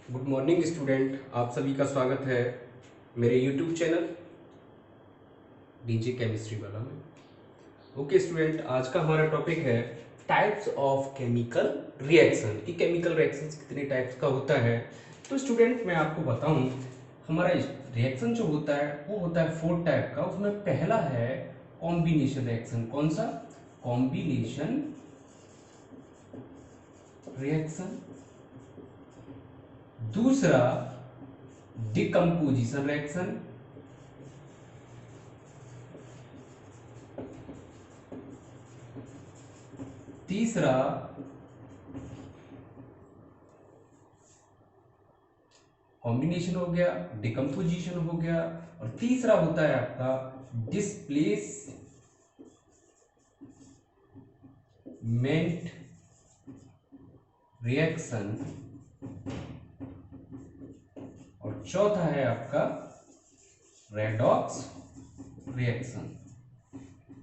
Good morning student, आप सभी का स्वागत है मेरे यूट्यूब चैनल डीजे केमिस्ट्री वाला में। ओके स्टूडेंट, आज का हमारा टॉपिक है टाइप्स ऑफ केमिकल रिएक्शन कि केमिकल रिएक्शंस कितने टाइप्स का होता है। तो स्टूडेंट मैं आपको बताऊं, हमारा रिएक्शन जो होता है वो होता है 4 टाइप का। उसमें पहला है कॉम्बिनेशन रिएक्शन। कौन सा? Combination reaction. दूसरा डिकम्पोजिशन रिएक्शन। तीसरा कॉम्बिनेशन हो गया, डिकम्पोजिशन हो गया, और तीसरा होता है आपका डिस्प्लेसमेंट रिएक्शन, और चौथा है आपका redox reaction.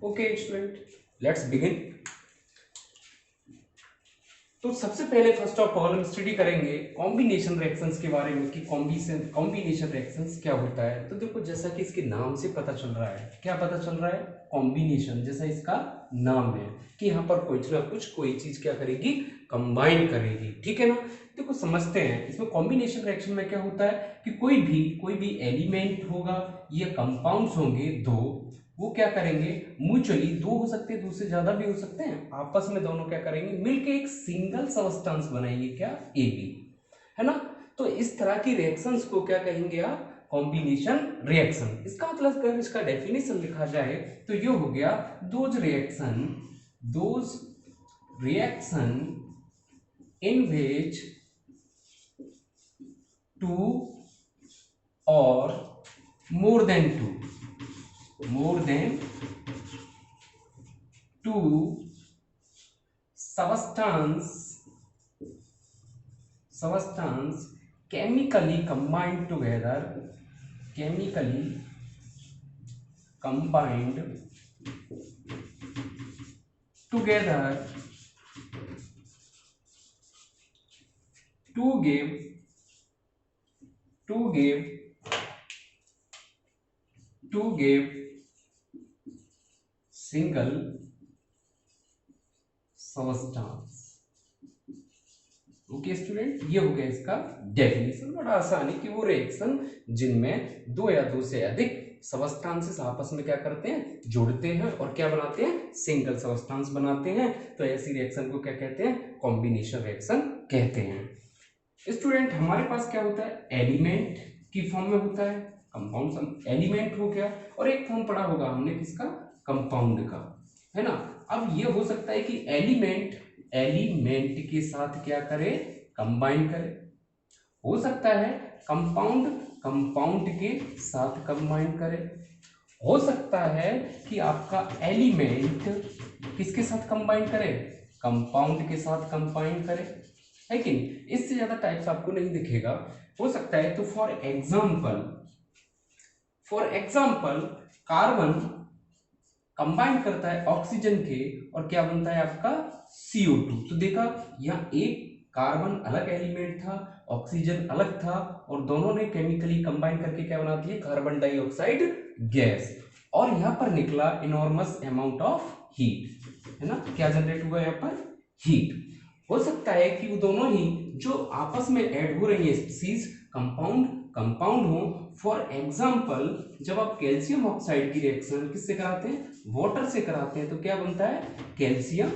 Okay student, let's begin. तो सबसे पहले फर्स्ट ऑफ ऑल हम स्टडी करेंगे कॉम्बिनेशन रिएक्शंस के बारे में कि कॉम्बिनेशन रिएक्शंस क्या होता है। तो देखो, जैसा कि इसके नाम से पता चल रहा है, क्या पता चल रहा है? कॉम्बिनेशन। जैसा इसका नाम है कि यहाँ पर कुछ ना कुछ कोई चीज क्या करेगी, कंबाइन करेगी। ठीक है ना? देखो समझते हैं इसमें कॉम्बिनेशन रिएक्शन में क्या होता है कि कोई भी एलिमेंट होगा, ये कंपाउंड्स होंगे दो, वो क्या करेंगे म्यूचुअली, दो हो सकते हैं, दो से ज्यादा भी हो सकते हैं, आपस में दोनों क्या करेंगे मिलके एक सिंगल सब्सटेंस बनाएंगे, क्या? एबी, है ना? तो इस तरह की रिएक्शंस को क्या कहेंगे आप? Combination reaction. इसका मतलब अगर इसका डेफिनेशन लिखा जाए तो ये हो गया those reaction in which two और more than two substance chemically combined together to give single substance। Okay student, ये हो गया इसका डेफिनेशन। बड़ा आसान है कि वो रिएक्शन जिनमें दो या दो से अधिक सबस्टांसेस आपस में क्या करते हैं, जुड़ते हैं और क्या बनाते हैं, सिंगल सबस्टांस बनाते हैं। तो ऐसी रिएक्शन को क्या कहते हैं? कॉम्बिनेशन रिएक्शन कहते हैं। स्टूडेंट हमारे पास क्या होता है? एलिमेंट की फॉर्म में होता है, कंपाउंड एलिमेंट हो गया, और एक फॉर्म पढ़ा होगा हमने किसका? कंपाउंड का, है ना? अब ये हो सकता है कि एलिमेंट के साथ क्या करे, कंबाइन करे। हो सकता है कंपाउंड के साथ कंबाइन करे। हो सकता है कि आपका एलिमेंट किसके साथ कंबाइन करे? कंपाउंड के साथ कंबाइन करे, है कि नहीं? इससे ज्यादा टाइप्स आपको नहीं दिखेगा। हो सकता है तो फॉर एग्जाम्पल कार्बन कंबाइन करता है ऑक्सीजन के, और क्या बनता है आपका? CO2। तो देखा, यहाँ एक कार्बन अलग एलिमेंट था, ऑक्सीजन अलग था, और दोनों ने केमिकली कंबाइन करके क्या बना दिया? Carbon dioxide gas. और यहाँ पर निकला इनॉर्मस अमाउंट ऑफ हीट, है ना? क्या जनरेट हुआ यहाँ पर? हीट। हो सकता है कि वो दोनों ही जो आपस में ऐड हो रही है स्पीसीज कंपाउंड हो। फॉर एग्जाम्पल जब आप कैल्शियम ऑक्साइड की रिएक्शन किससे कराते हैं? वाटर से कराते हैं, तो क्या बनता है? Calcium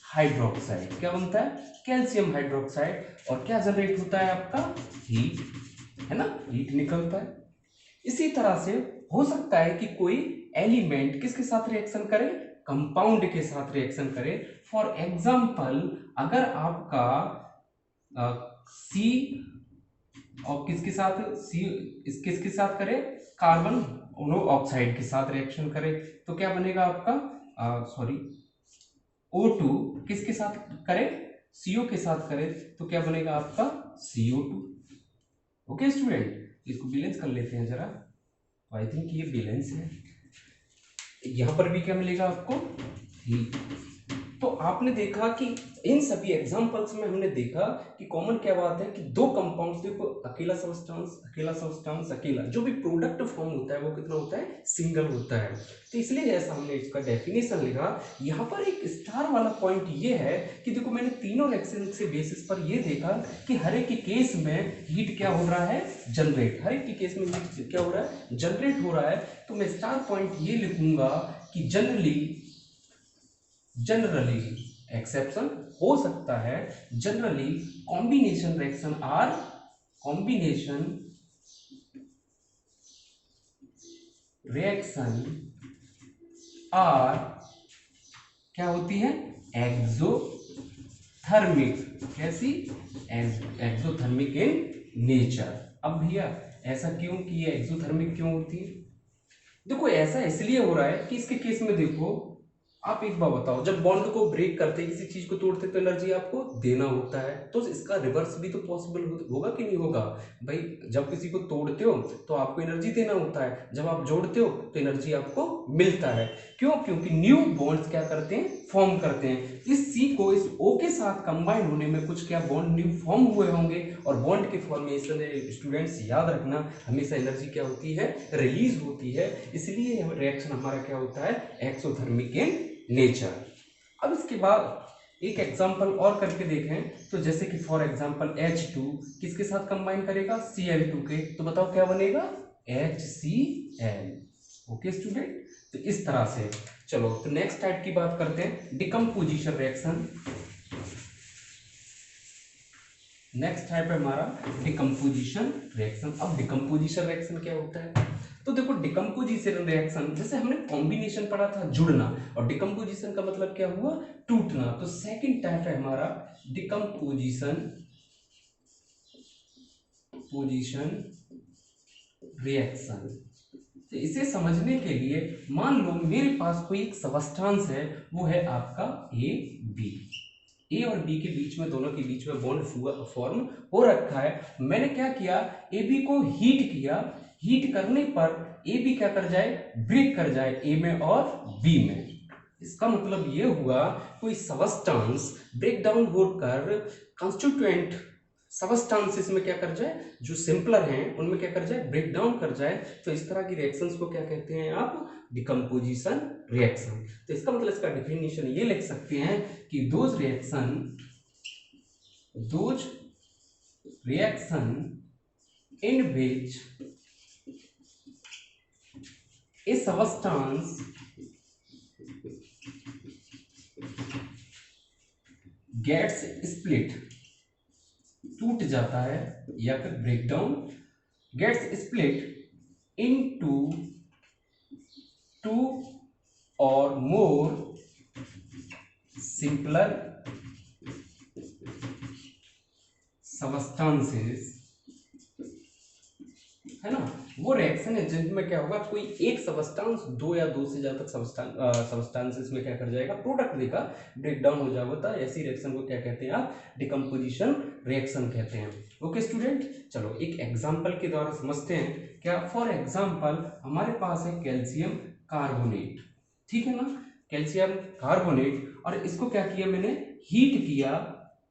hydroxide. क्या बनता है? Calcium hydroxide. और क्या जनरेट होता है आपका? हीट, है ना? हीट निकलता है। इसी तरह से हो सकता है कि कोई एलिमेंट किसके साथ रिएक्शन करे? कंपाउंड के साथ रिएक्शन करे। फॉर एग्जाम्पल अगर आपका सी और किसके साथ किसके साथ करे? कार्बन मोनोऑक्साइड के साथ रिएक्शन करे, तो क्या बनेगा आपका? O2 किसके साथ करे? CO के साथ करे, तो क्या बनेगा आपका? CO2। ओके स्टूडेंट, इसको बैलेंस कर लेते हैं जरा। आई थिंक ये बैलेंस है। यहां पर भी क्या मिलेगा आपको? हीट। तो तो आपने देखा कि इन सभी एग्जांपल्स में हमने देखा कि कॉमन क्या बात है कि दो कंपाउंड्स, देखो अकेला सब्सटेंस अकेला, जो भी प्रोडक्ट फॉर्म होता है वो कितना होता है, सिंगल होता है। तो इसलिए जैसा हमने इसका डेफिनेशन लिखा, यहाँ पर एक स्टार वाला पॉइंट ये है कि देखो मैंने तीनों रिएक्शन से बेसिस पर ये देखा कि हर एक के केस में हीट क्या हो रहा है, जनरेट, हर एक के केस में हीट क्या हो रहा है, जनरेट हो रहा है। तो मैं स्टार पॉइंट ये लिखूंगा कि जनरली एक्सेप्शन हो सकता है, जनरली कॉम्बिनेशन रिएक्शन आर क्या होती है, एक्सोथर्मिक, कैसी, एक्सोथर्मिक इन नेचर। अब भैया ऐसा क्यों कि ये एक्सोथर्मिक क्यों होती है, देखो ऐसा इसलिए हो रहा है कि इसके केस में देखो, आप एक बार बताओ, जब बॉन्ड को ब्रेक करते हैं, किसी चीज को तोड़ते तो एनर्जी आपको देना होता है, तो इसका रिवर्स भी तो पॉसिबल होगा कि नहीं होगा भाई। जब किसी को तोड़ते हो तो आपको एनर्जी देना होता है, जब आप जोड़ते हो तो एनर्जी आपको मिलता है। क्यों, क्योंकि न्यू बॉन्ड्स क्या करते हैं, फॉर्म करते हैं। इस सी को इस ओ के साथ कंबाइन होने में कुछ क्या बॉन्ड न्यू फॉर्म हुए होंगे, और बॉन्ड के फॉर्मेशन स्टूडेंट्स याद रखना हमेशा एनर्जी क्या होती है, रिलीज होती है। इसलिए रिएक्शन हमारा क्या होता है, एक्सोथर्मिक इन नेचर। अब इसके बाद एक एग्जांपल और करके देखें, तो जैसे कि फॉर एग्जांपल H2 किसके साथ कंबाइन करेगा, Cl2 के, तो बताओ क्या बनेगा, HCl। ओके स्टूडेंट, तो इस तरह से। चलो तो नेक्स्ट टाइप की बात करते हैं, डिकम्पोजिशन रिएक्शन। नेक्स्ट टाइप है हमारा डिकम्पोजिशन रिएक्शन। अब डिकम्पोजिशन रिएक्शन क्या होता है, तो देखो डिकम्पोजिशन रिएक्शन, जैसे हमने कॉम्बिनेशन पढ़ा था जुड़ना, और डिकम्पोजिशन का मतलब क्या हुआ, टूटना। तो सेकंड टाइप है हमारा डिकम्पोजिशन रिएक्शन। तो इसे समझने के लिए मान लो मेरे पास कोई एक सबस्टांस है, वो है आपका ए और बी के बीच में, दोनों के बीच में बॉन्ड फॉर्म हो रखा है। मैंने क्या किया, ए बी को हीट किया, हीट करने पर ए बी क्या कर जाए, ब्रेक कर जाए ए में और बी में। इसका मतलब ये हुआ कोई सबस्टांस ब्रेक डाउन होकर कंस्टिट्यूएंट सबस्टांसेस में क्या कर जाए, जो सिंपलर हैं उनमें क्या कर जाए, ब्रेक डाउन कर जाए। तो इस तरह की रिएक्शंस को क्या कहते हैं आप, डिकम्पोजिशन रिएक्शन। तो इसका मतलब, इसका डेफिनेशन ये लिख सकते हैं कि those reaction in which a substance gets split, टूट जाता है या फिर break down, gets split into two और मोर सिंपलर सबस्टांसेस, है ना, वो रिएक्शन है जिनमें क्या होगा, कोई एक सबस्टांस दो या दो से ज्यादा सबस्टांसेस में क्या कर जाएगा, प्रोडक्ट देगा, ब्रेक डाउन हो जाएगा। ऐसी रिएक्शन को क्या कहते हैं आप, डिकम्पोजिशन रिएक्शन कहते हैं। ओके स्टूडेंट, चलो एक एग्जांपल के द्वारा समझते हैं। क्या, फॉर एग्जांपल हमारे पास है कैल्शियम कार्बोनेट, ठीक है ना, कैल्शियम कार्बोनेट, और इसको क्या किया मैंने, हीट किया,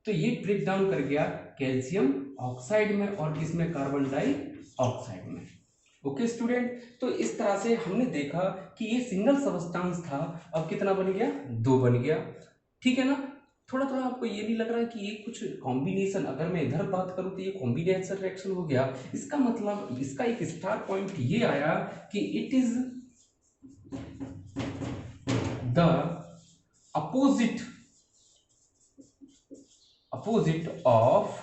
तो ये ब्रेक डाउन कर गया कैल्शियम ऑक्साइड में और किसमें, कार्बन डाइऑक्साइड में। ओके स्टूडेंट, तो इस तरह से हमने देखा कि ये सिंगल सबस्टांस था, अब कितना बन गया, दो बन गया, ठीक है ना। थोड़ा थोड़ा आपको ये नहीं लग रहा है कि ये कुछ कॉम्बिनेशन, अगर मैं इधर बात करूं तो ये कॉम्बिनेशन रिएक्शन हो गया। इसका मतलब, इसका एक स्टार पॉइंट ये आया कि it is the opposite of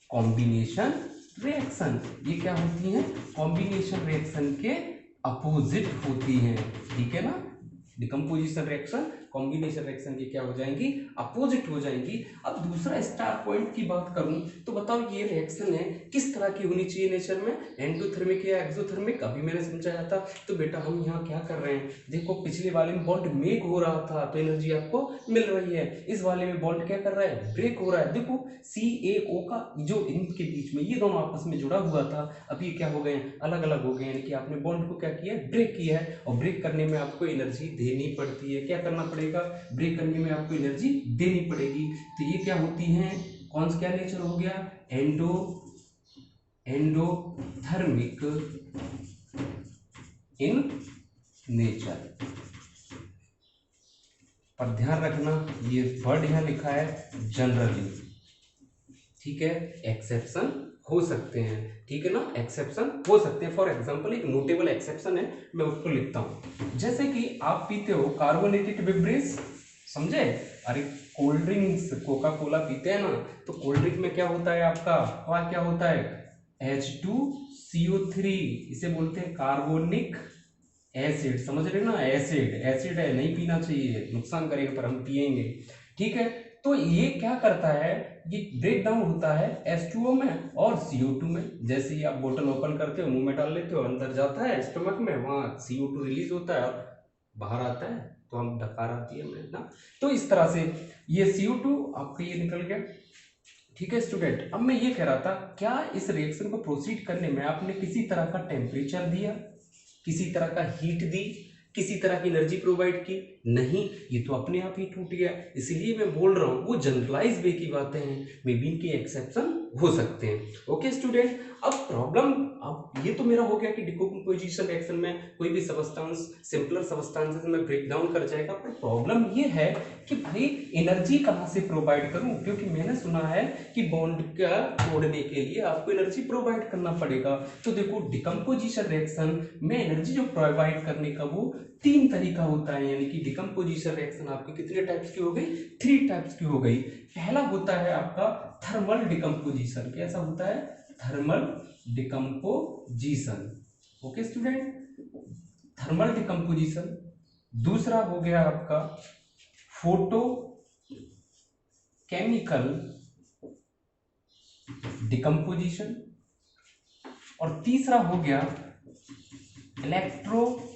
combination reaction. ये क्या होती है, कॉम्बिनेशन रिएक्शन के अपोजिट होती हैं, ठीक है ना। डिकम्पोजिशन रिएक्शन कॉम्बिनेशन रिएक्शन की क्या हो जाएंगी, अपोजिट हो जाएंगी। अब दूसरा स्टार पॉइंट की बात करूं तो बताओ ये रिएक्शन है किस तरह की होनी चाहिए नेचर में, एंडोथर्मिक या एक्सोथर्मिक, अभी मैंने समझाया था। तो बेटा हम यहाँ क्या कर रहे हैं, देखो पिछले वाले में बॉन्ड मेक हो रहा था तो एनर्जी आपको मिल रही है, इस वाले में बॉन्ड क्या कर रहा है, ब्रेक हो रहा है। देखो CaO का जो इनके बीच में ये दोनों आपस में जुड़ा हुआ था, अब ये क्या हो गए, अलग अलग हो गए, यानी कि आपने बॉन्ड को क्या किया, ब्रेक किया है, और ब्रेक करने में आपको एनर्जी देनी पड़ती है, क्या करना पड़ेगा, ब्रेक करने में आपको एनर्जी देनी पड़ेगी। तो ये क्या होती हैं, कौन सा क्या नेचर हो गया, एंडोथर्मिक इन नेचर। पर ध्यान रखना ये वर्ड यहाँ लिखा है जनरली, ठीक है, एक्सेप्शन हो सकते हैं, ठीक है ना, एक्सेप्शन हो सकते हैं। फॉर एग्जांपल एक नोटेबल एक्सेप्शन है, मैं उसको लिखता हूं, जैसे कि आप पीते हो कार्बोनेटेड बेवरेज, समझे, अरे कोल्ड ड्रिंक्स, कोका कोला पीते हैं ना, तो कोल्ड ड्रिंक में क्या होता है आपका, वहां क्या होता है, H2CO3, इसे बोलते हैं कार्बोनिक एसिड, समझ रहे हो ना, एसिड है, नहीं पीना चाहिए, नुकसान करेगा, पर हम पिएंगे, ठीक है। तो ये क्या करता है, ये ब्रेक डाउन होता है H2O में और CO2 में। जैसे ही आप बोतल ओपन करते हो, मुंह में डाल लेते हो, अंदर जाता है स्टमक में, वहां CO2 रिलीज होता है और बाहर आता है, तो हम डकार आती है हमें ना। तो इस तरह से ये CO2 आपका ये निकल गया, ठीक है स्टूडेंट। अब मैं ये कह रहा था, क्या इस रिएक्शन को प्रोसीड करने में आपने किसी तरह का टेम्परेचर दिया, किसी तरह का हीट दी, किसी तरह की एनर्जी प्रोवाइड की? नहीं, ये तो अपने आप ही टूट गया। इसलिए मैं बोल रहा हूं वो जनरलाइज वे की बातें हैं, मे बी इनके एक्सेप्शन हो सकते हैं। ओके स्टूडेंट, अब प्रॉब्लम, अब ये तो मेरा हो गया कि डिकम्पोजिशन रिएक्शन में कोई भी सबस्टेंस सिंपलर सबस्टेंसेस में ब्रेक डाउन कर जाएगा, पर प्रॉब्लम ये है कि भाई एनर्जी कहां से प्रोवाइड करूं, क्योंकि मैंने सुना है कि बॉन्ड का तोड़ने के लिए आपको एनर्जी प्रोवाइड करना पड़ेगा। तो देखो डिकम्पोजिशन रिएक्शन में एनर्जी जो प्रोवाइड करने का वो 3 तरीका होता है, यानी कि डिकम्पोजिशन रिएक्शन आपकी कितने टाइप्स की हो गई, 3 टाइप्स की हो गई। पहला होता है आपका थर्मल डिकम्पोजिशन। कैसा होता है, thermal decomposition. Okay student, thermal decomposition. दूसरा हो गया आपका फोटो केमिकल डिकम्पोजिशन, और तीसरा हो गया इलेक्ट्रोलाइटिक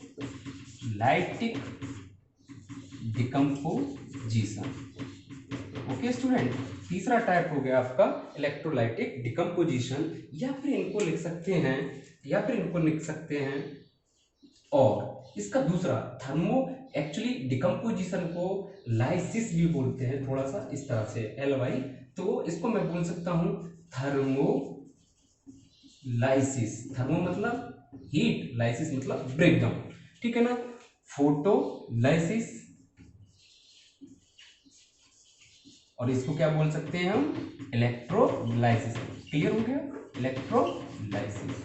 डिकम्पोजिशन। ओके स्टूडेंट, तीसरा टाइप हो गया आपका इलेक्ट्रोलाइटिक डिकम्पोजिशन, या फिर इनको लिख सकते हैं और इसका दूसरा थर्मो, एक्चुअली डिकम्पोजिशन को लाइसिस भी बोलते हैं, थोड़ा सा इस तरह से LY, तो इसको मैं बोल सकता हूं थर्मोलाइसिस। थर्मो मतलब हीट, लाइसिस मतलब ब्रेकडाउन, ठीक है ना। फोटोलाइसिस, और इसको क्या बोल सकते हैं हम, इलेक्ट्रोलाइसिस। क्लियर हो गया, इलेक्ट्रोलाइसिस।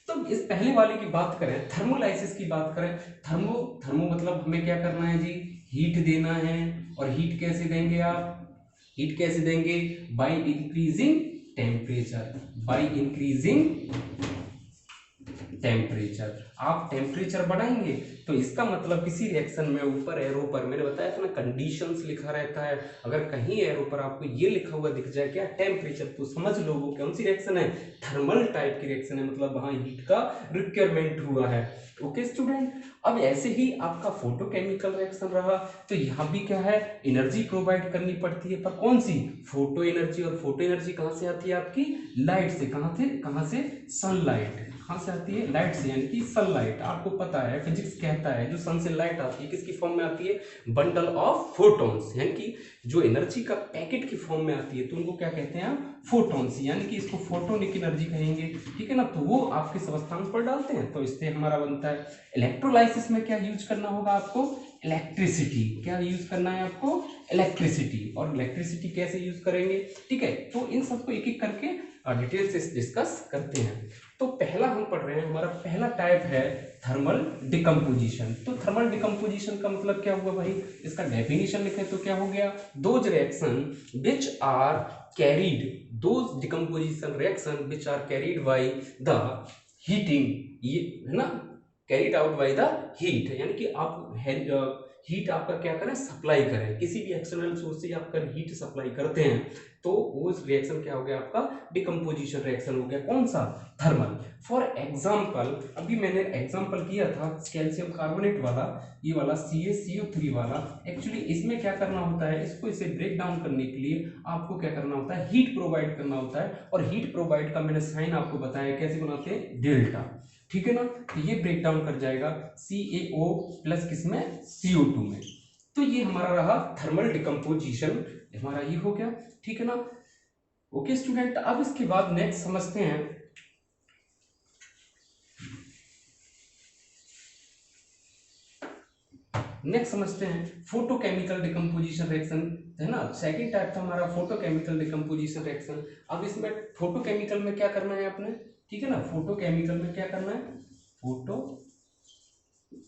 तो इस पहले वाले की बात करें, थर्मोलाइसिस की बात करें, थर्मो मतलब हमें क्या करना है जी, हीट देना है। और हीट कैसे देंगे आप, हीट कैसे देंगे, बाय इंक्रीजिंग टेम्परेचर। आप टेम्परेचर बढ़ाएंगे तो इसका मतलब किसी रिएक्शन में ऊपर एरो पर, मैंने बताया था ना कंडीशंस लिखा रहता है, अगर कहीं एरो पर आपको ये लिखा हुआ दिख जाए क्या, टेम्परेचर, तो समझ लो वो कौन सी रिएक्शन है, थर्मल टाइप की रिएक्शन है, मतलब वहां हीट का रिक्वायरमेंट हुआ है। ओके स्टूडेंट, अब ऐसे ही आपका फोटोकेमिकल रिएक्शन रहा, तो यहाँ भी क्या है, एनर्जी प्रोवाइड करनी पड़ती है, पर कौन सी, फोटो एनर्जी। और फोटो एनर्जी कहाँ से आती है आपकी, लाइट से। कहाँ से, सनलाइट। कहाँ से आती है, लाइट से, यानी कि सनलाइट। आपको पता है फिजिक्स कहता है जो सन से लाइट आती है किसकी फॉर्म में आती है, बंडल ऑफ फोटॉन्स, यानी कि जो एनर्जी का पैकेट की फॉर्म में आती है, तो उनको क्या कहते हैं आप, फोटॉन्स, यानी कि इसको फोटोनिक एनर्जी कहेंगे, ठीक है ना। तो वो आपके सबस्टेंस पर डालते हैं, तो इससे हमारा बनता है। इलेक्ट्रोलाइसिस में क्या यूज करना होगा आपको, इलेक्ट्रिसिटी। क्या यूज करना है आपको, इलेक्ट्रिसिटी। और इलेक्ट्रिसिटी कैसे यूज करेंगे, ठीक है, तो इन सबको एक एक करके डिटेल से डिस्कस करते हैं। तो पहला हम पढ़ रहे हैं, हमारा पहला टाइप है थर्मल डिकम्पोजिशन। तो थर्मल डिकम्पोजिशन का मतलब क्या हुआ भाई, इसका डेफिनेशन लिखे तो क्या हो गया, those reaction which are carried, those decomposition reaction which are carried by the heating, ये है ना, carried out by the heat, यानी कि आप हीट आपका क्या करें, सप्लाई करें, किसी भी एक्सटर्नल सोर्स से आप हीट सप्लाई करते हैं, तो वो रिएक्शन क्या हो गया आपका, डिकम्पोजिशन रिएक्शन हो गया। कौन सा, थर्मल। फॉर एग्जांपल, अभी मैंने एग्जांपल किया था कैल्शियम कार्बोनेट वाला, ये वाला CaCO3 वाला। एक्चुअली इसमें क्या करना होता है, इसको इसे ब्रेक डाउन करने के लिए आपको क्या करना होता है, हीट प्रोवाइड करना होता है। और हीट प्रोवाइड का मैंने साइन आपको बताया, कैसे बनाते हैं, डेल्टा, ठीक है ना। तो ये ब्रेक डाउन कर जाएगा CaO प्लस किसमें, CO2 में। तो ये हमारा रहा थर्मल डिकम्पोजिशन, हमारा ये हो गया, ठीक है ना। ओके स्टूडेंट, अब इसके बाद नेक्स्ट समझते हैं, फोटोकेमिकल डिकम्पोजिशन रिएक्शन, है ना। सेकंड टाइप था हमारा फोटोकेमिकल डिकम्पोजिशन रिएक्शन। अब इसमें फोटोकेमिकल में क्या करना है आपने, ठीक है ना, फोटोकेमिकल में क्या करना है, फोटो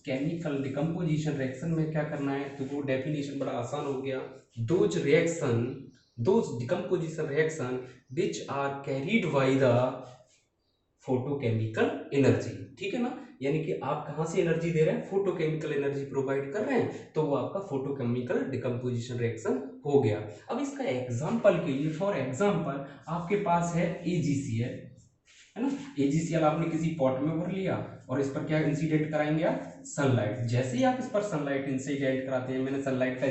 केमिकल डिकम्पोजिशन रिएक्शन में क्या करना है, तो वो डेफिनेशन बड़ा आसान हो गया। Those decomposition reaction which are carried by the photochemical energy, ठीक है ना। यानी कि आप कहां से एनर्जी दे रहे हैं, फोटोकेमिकल एनर्जी प्रोवाइड कर रहे हैं, तो वो आपका फोटोकेमिकल डिकम्पोजिशन रिएक्शन हो गया। अब इसका एग्जांपल के लिए, फॉर एग्जांपल आपके पास है AgCl, है ना। AgCl आपने किसी पॉट में भर लिया और इस पर क्या इंसिडेंट कराएंगे आप, सनलाइट। जैसे ही आप इस पर सनलाइट इंसिडेंट कराते हैं, मैंने सनलाइट का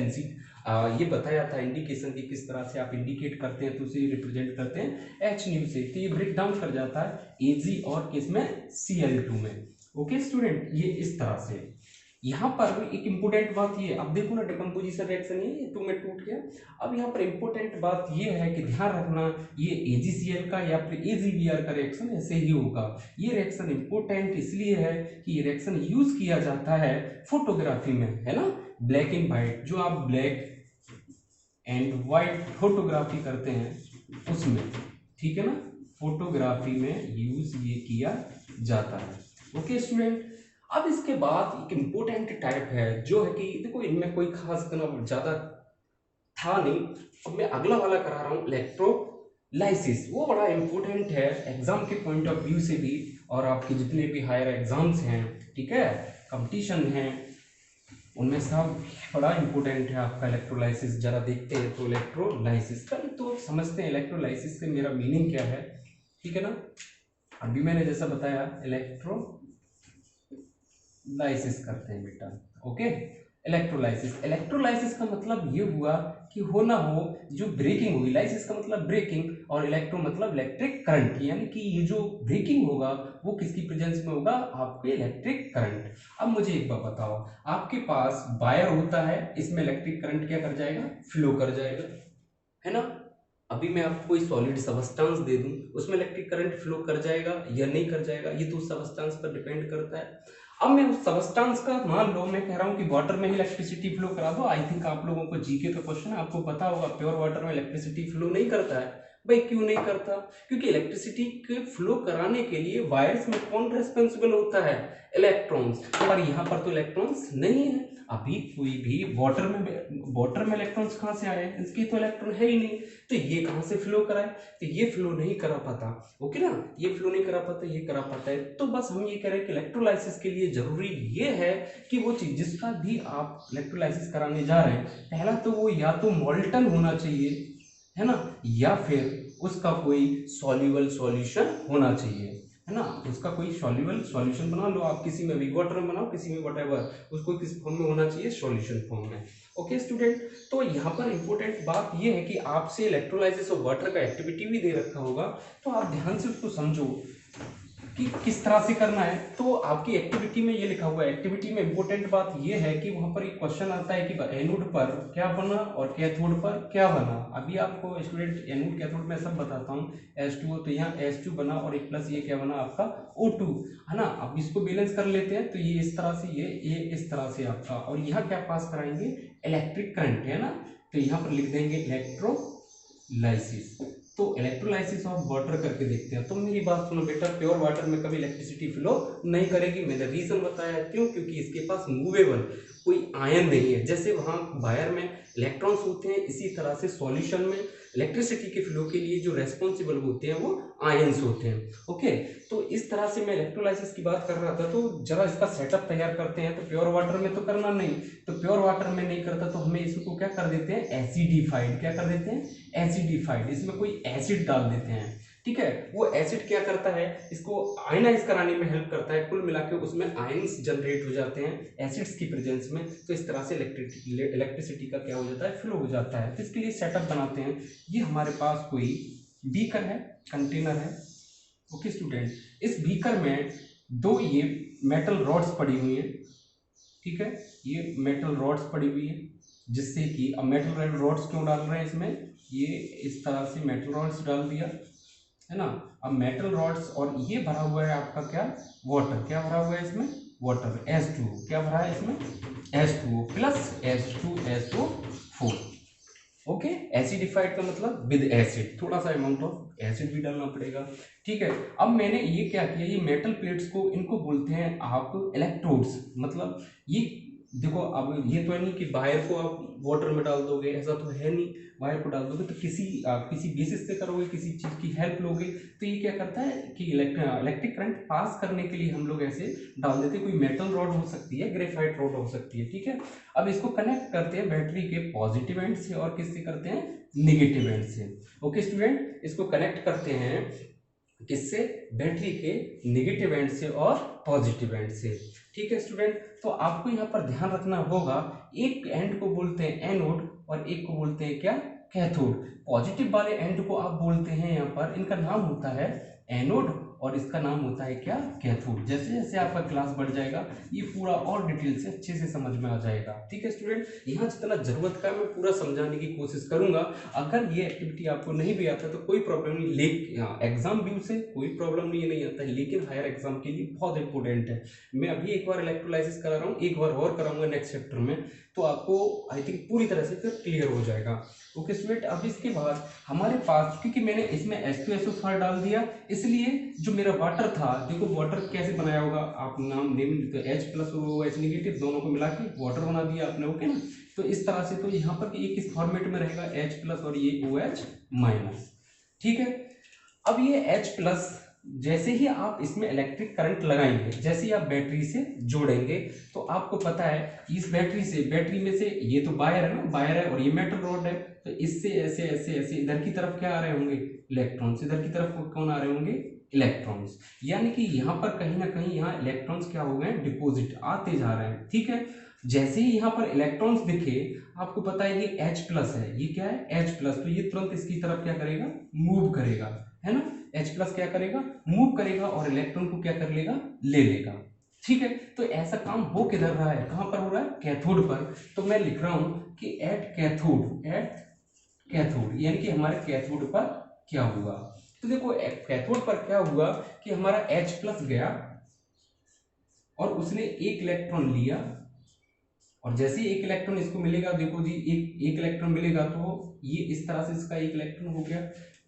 ये बताया था इंडिकेशन की किस तरह से आप इंडिकेट करते हैं, तो उसे रिप्रेजेंट करते हैं H से, तो ये ब्रेक डाउन कर जाता है Ag और किस में, Cl2 में। ओके स्टूडेंट, ये इस तरह से। यहाँ पर एक इंपोर्टेंट बात ये, अब देखो ना डिकम्पोजिशन रिएक्शन ये 2 में टूट गया। अब यहाँ पर इंपोर्टेंट बात ये है कि ध्यान रखना, ये AgCl का या फिर AgBr का रिएक्शन ऐसे ही होगा। ये रिएक्शन इंपोर्टेंट इसलिए है कि ये रिएक्शन यूज किया जाता है फोटोग्राफी में, है ना, ब्लैक एंड व्हाइट, जो आप ब्लैक एंड व्हाइट फोटोग्राफी करते हैं उसमें, ठीक है ना, फोटोग्राफी में यूज ये किया जाता है। ओके स्टूडेंट, अब इसके बाद एक इंपोर्टेंट टाइप है जो है कि देखो इनमें कोई खास इतना ज्यादा था नहीं, अब मैं अगला वाला करा रहा हूँ इलेक्ट्रोलाइसिस। वो बड़ा इंपोर्टेंट है एग्जाम के पॉइंट ऑफ व्यू से भी, और आपके जितने भी हायर एग्जाम्स हैं, ठीक है, कंपटीशन है, उनमें सब बड़ा इंपॉर्टेंट है आपका इलेक्ट्रोलाइसिस। जरा देखते हैं तो इलेक्ट्रोलाइसिस पहले तो समझते हैं इलेक्ट्रोलाइसिस से मेरा मीनिंग क्या है, ठीक है ना। अभी मैंने जैसा बताया इलेक्ट्रोलाइसिस करते हैं बेटा। ओके, इलेक्ट्रोलाइसिस का मतलब ये हुआ कि हो ना हो जो ब्रेकिंग हुई, लाइसिस का मतलब ब्रेकिंग, और इलेक्ट्रो मतलब इलेक्ट्रिक करंट, यानी कि ये जो ब्रेकिंग होगा वो किसकी प्रेजेंस में होगा, आपके इलेक्ट्रिक करंट। अब मुझे एक बात बताओ, आपके पास वायर होता है, इसमें इलेक्ट्रिक करंट क्या कर जाएगा, फ्लो कर जाएगा, है ना। अभी मैं आपको कोई सॉलिड सबस्टेंस दे दूं, उसमें इलेक्ट्रिक करंट फ्लो कर जाएगा या नहीं कर जाएगा, ये तो उस सबस्टेंस पर डिपेंड करता है। अब मैं उस सबस्टेंस का, मान लो मैं कह रहा हूं कि वाटर में ही इलेक्ट्रिसिटी फ्लो करा दो। आई थिंक आप लोगों को जीके का क्वेश्चन है, आपको पता होगा प्योर वाटर में इलेक्ट्रिसिटी फ्लो नहीं करता है। भाई क्यों नहीं करता, क्योंकि इलेक्ट्रिसिटी के फ्लो कराने के लिए वायर्स में कौन रेस्पॉन्सिबल होता है, इलेक्ट्रॉन्स, पर यहाँ पर तो इलेक्ट्रॉन्स नहीं है। अभी कोई भी वाटर में इलेक्ट्रॉन्स कहाँ से आए, इसके तो इलेक्ट्रॉन है ही नहीं, तो ये कहाँ से फ्लो कराए, तो ये फ्लो नहीं करा पाता। ओके ना, ये फ्लो नहीं करा पाता, ये करा पाता है। तो बस हम ये कह रहे हैं कि इलेक्ट्रोलाइसिस के लिए जरूरी ये है कि वो चीज जिसका भी आप इलेक्ट्रोलाइसिस कराने जा रहे हैं, पहला तो वो या तो मोल्टन होना चाहिए, है ना, या फिर उसका कोई सॉल्युबल सॉल्यूशन होना चाहिए, है ना। उसका कोई सॉल्युबल सॉल्यूशन बना लो आप, किसी में भी वाटर में बनाओ, किसी में व्हाटएवर, उसको किस फॉर्म में होना चाहिए, सॉल्यूशन फॉर्म में। ओके स्टूडेंट, तो यहाँ पर इंपॉर्टेंट बात ये है कि आपसे इलेक्ट्रोलाइसिस ऑफ वाटर का एक्टिविटी भी दे रखा होगा, तो आप ध्यान से उसको समझो कि किस तरह से करना है। तो आपकी एक्टिविटी में ये लिखा हुआ है, एक्टिविटी में इंपॉर्टेंट बात ये है कि वहां पर एक क्वेश्चन आता है कि एनोड पर क्या बना और कैथोड पर क्या बना। अभी आपको स्टूडेंट एनोड कैथोड में सब बताता हूँ, H2O, तो यहाँ H2 बना और एक प्लस ये क्या बना आपका O2, है ना। अब इसको बैलेंस कर लेते हैं, तो ये इस तरह से, ये इस तरह से आपका, और यहाँ क्या पास कराएंगे, इलेक्ट्रिक करंट, है ना। तो यहाँ पर लिख देंगे इलेक्ट्रोलाइसिस। तो इलेक्ट्रोलाइसिस ऑफ वाटर करके देखते हैं। तो मेरी बात सुनो बेटा, प्योर वाटर में कभी इलेक्ट्रिसिटी फ्लो नहीं करेगी। मैंने रीजन बताया क्यों, क्योंकि इसके पास मूवेबल कोई आयन नहीं है। जैसे वहां वायर में इलेक्ट्रॉन्स होते हैं, इसी तरह से सॉल्यूशन में इलेक्ट्रिसिटी के फ्लो के लिए जो रेस्पॉन्सिबल होते हैं वो आयन्स होते हैं। ओके, तो इस तरह से मैं इलेक्ट्रोलाइसिस की बात कर रहा था। तो जरा इसका सेटअप तैयार करते हैं। तो प्योर वाटर में तो करना नहीं, तो प्योर वाटर में नहीं करता तो हमें इसको क्या कर देते हैं, एसिडिफाइड, क्या कर देते हैं, एसिडिफाइड, इसमें कोई एसिड डाल देते हैं, ठीक है। वो एसिड क्या करता है, इसको आयनाइज कराने में हेल्प करता है। कुल मिला के उसमें आयन्स जनरेट हो जाते हैं एसिड्स की प्रेजेंस में। तो इस तरह से इलेक्ट्रिसिटी का क्या हो जाता है, फ्लो हो जाता है। तो इसके लिए सेटअप बनाते हैं। ये हमारे पास कोई बीकर है, कंटेनर है। ओके स्टूडेंट, इस बीकर में दो ये मेटल रॉड्स पड़ी हुई है, ठीक है, ये मेटल रॉड्स पड़ी हुई है। जिससे कि अब मेटल रॉड्स क्यों डाल रहे हैं इसमें, ये इस तरह से मेटल रॉड्स डाल दिया, है ना। अब मेटल रॉड्स और ये भरा हुआ है आपका क्या, वाटर, क्या भरा हुआ है इसमें, वाटर, H2O, क्या भरा है इसमें, H2O plus H2SO4। Okay, acidified का मतलब विद एसिड, थोड़ा सा अमाउंट ऑफ एसिड भी डालना पड़ेगा, ठीक है। अब मैंने ये क्या किया, ये मेटल प्लेट्स को, इनको बोलते हैं आप इलेक्ट्रोड्स, मतलब ये देखो, अब ये तो है नहीं कि वायर को आप वाटर में डाल दोगे, ऐसा तो है नहीं, वायर को डाल दोगे तो किसी बेसिस पे करोगे, किसी चीज की हेल्प लोगे, तो ये क्या करता है कि इलेक्ट्रिक करंट पास करने के लिए हम लोग ऐसे डाल देते हैं। कोई मेटल रॉड हो सकती है, ग्रेफाइट रॉड हो सकती है, ठीक है। अब इसको कनेक्ट करते हैं बैटरी के पॉजिटिव एंड से और किससे करते हैं, निगेटिव एंड से। ओके स्टूडेंट, इसको कनेक्ट करते हैं किससे, बैटरी के निगेटिव एंड से और पॉजिटिव एंड से, ठीक है स्टूडेंट। तो आपको यहाँ पर ध्यान रखना होगा, एक एंड को बोलते हैं एनोड और एक को बोलते हैं क्या, कैथोड। पॉजिटिव वाले एंड को आप बोलते हैं यहाँ पर, इनका नाम होता है एनोड और इसका नाम होता है क्या, कैथोड। जैसे जैसे आपका क्लास बढ़ जाएगा ये पूरा और डिटेल से अच्छे से समझ में आ जाएगा, ठीक है स्टूडेंट। यहाँ जितना जरूरत का मैं पूरा समझाने की कोशिश करूंगा। अगर ये एक्टिविटी आपको नहीं भी आता तो कोई प्रॉब्लम नहीं, एग्जाम व्यू से कोई प्रॉब्लम नहीं आता है, लेकिन हायर एग्जाम के लिए बहुत इंपॉर्टेंट है। मैं अभी एक बार इलेक्ट्रोलाइसिस करा रहा हूँ, एक बार और कराऊंगा नेक्स्ट चैप्टर में, तो आपको आई थिंक पूरी तरह से फिर क्लियर हो जाएगा। ओके स्टूडेंट, अब इसके बाद हमारे पास, क्योंकि मैंने इसमें H2SO4 डाल दिया, इसलिए जो मेरा वाटर था, देखो वाटर कैसे बनाया होगा, आप नाम नेम तो H प्लस और OH निगेटिव दोनों को मिला के वाटर बना दिया आपने, ओके ना। तो इस तरह से, तो यहाँ पर ये किस फॉर्मेट में रहेगा, H प्लस और ये OH माइनस, ठीक है। अब ये H प्लस, जैसे ही आप इसमें इलेक्ट्रिक करंट लगाएंगे, जैसे ही आप बैटरी से जोड़ेंगे, तो आपको पता है इस बैटरी में से ये तो वायर है ना, वायर है और ये मेटल रॉड है, तो इससे ऐसे ऐसे ऐसे इधर की तरफ क्या आ रहे होंगे, इलेक्ट्रॉन्स, इधर की तरफ कौन आ रहे होंगे, इलेक्ट्रॉन्स। यानी कि यहाँ पर कहीं ना कहीं यहाँ इलेक्ट्रॉन्स क्या हो गए, डिपोजिट आते जा रहे हैं, ठीक है। जैसे ही यहाँ पर इलेक्ट्रॉन्स दिखे, आपको पता है ये H प्लस है, ये क्या है H प्लस, तो ये तुरंत इसकी तरफ क्या करेगा, मूव करेगा, है ना। H प्लस क्या करेगा, मूव करेगा और इलेक्ट्रॉन को क्या कर लेगा, ले लेगा, ठीक है। तो ऐसा काम हो किधर रहा है, कहां पर हो रहा है, कैथोड पर। तो मैं लिख रहा हूं कि एट कैथोड यानी कि हमारे कैथोड पर क्या हुआ। तो देखो कैथोड पर क्या हुआ कि हमारा H प्लस गया और उसने एक इलेक्ट्रॉन लिया, और जैसे एक इलेक्ट्रॉन इसको मिलेगा, देखो जी एक इलेक्ट्रॉन मिलेगा, तो ये इस तरह से इसका एक इलेक्ट्रॉन हो गया।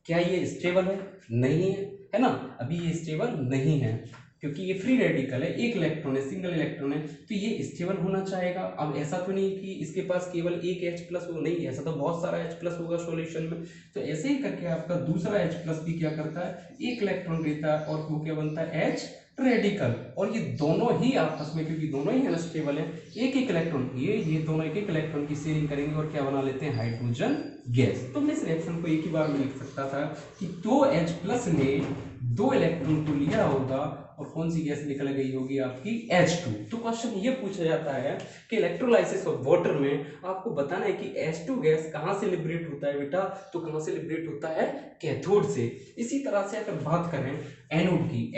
क्या ये स्टेबल है, नहीं है ना, अभी ये स्टेबल नहीं है, क्योंकि ये फ्री रेडिकल है, एक इलेक्ट्रॉन है, सिंगल इलेक्ट्रॉन है, तो ये स्टेबल होना चाहेगा। अब ऐसा तो नहीं कि इसके पास केवल एक H प्लस हो, नहीं, ऐसा तो बहुत सारा H प्लस होगा सॉल्यूशन में। तो ऐसे ही करके आपका दूसरा H प्लस भी क्या करता है, एक इलेक्ट्रॉन देता है और वो क्या बनता है, H रेडिकल। और ये दोनों ही आपस में, क्योंकि दोनों ही अनस्टेबल है, एक एक इलेक्ट्रॉन, ये दोनों एक एक इलेक्ट्रॉन की शेयरिंग करेंगे और क्या बना लेते हैं, हाइड्रोजन गैस। तो मैं इस रिएक्शन को एक ही बार में लिख सकता था कि दो H प्लस ने दो इलेक्ट्रॉन को लिया होगा और कौन सी गैस निकल गई होगी आपकी, H2। तो क्वेश्चन ये पूछा जाता है कि इलेक्ट्रोलाइसिस ऑफ वाटर में आपको बताना है कि H2 गैस कहां से लिबरेट होता है बेटा, तो कहां से लिबरेट होता है, कैथोड से। इसी तरह से अगर बात करें एनोड की,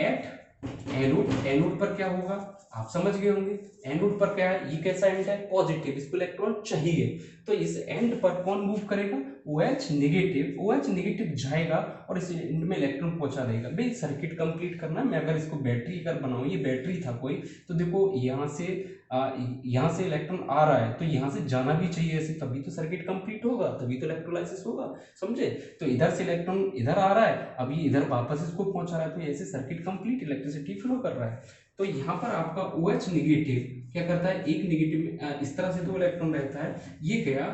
एनोड पर क्या होगा, आप समझ गए होंगे। एनोड पर क्या है, ये कैसा एंड है, पॉजिटिव, इसको इलेक्ट्रॉन चाहिए, तो इस एंड पर कौन मूव करेगा, OH निगेटिव जाएगा और इस एंड में इलेक्ट्रॉन पहुंचा देगा। भाई सर्किट कंप्लीट करना है, मैं अगर इसको बैटरी अगर बनाऊं, ये बैटरी था कोई, तो देखो यहाँ से इलेक्ट्रॉन आ रहा है, तो यहाँ से जाना भी चाहिए ऐसे, तभी तो सर्किट कंप्लीट होगा, तभी तो इलेक्ट्रोलाइसिस होगा, समझे। तो इधर से इलेक्ट्रॉन इधर आ रहा है, अभी इधर वापस इसको पहुंचा रहा है, तो ऐसे सर्किट कंप्लीट, इलेक्ट्रिसिटी फ्लो कर रहा है। तो यहाँ पर आपका OH निगेटिव क्या करता है, एक निगेटिव, इस तरह से दो इलेक्ट्रॉन रहता है, ये गया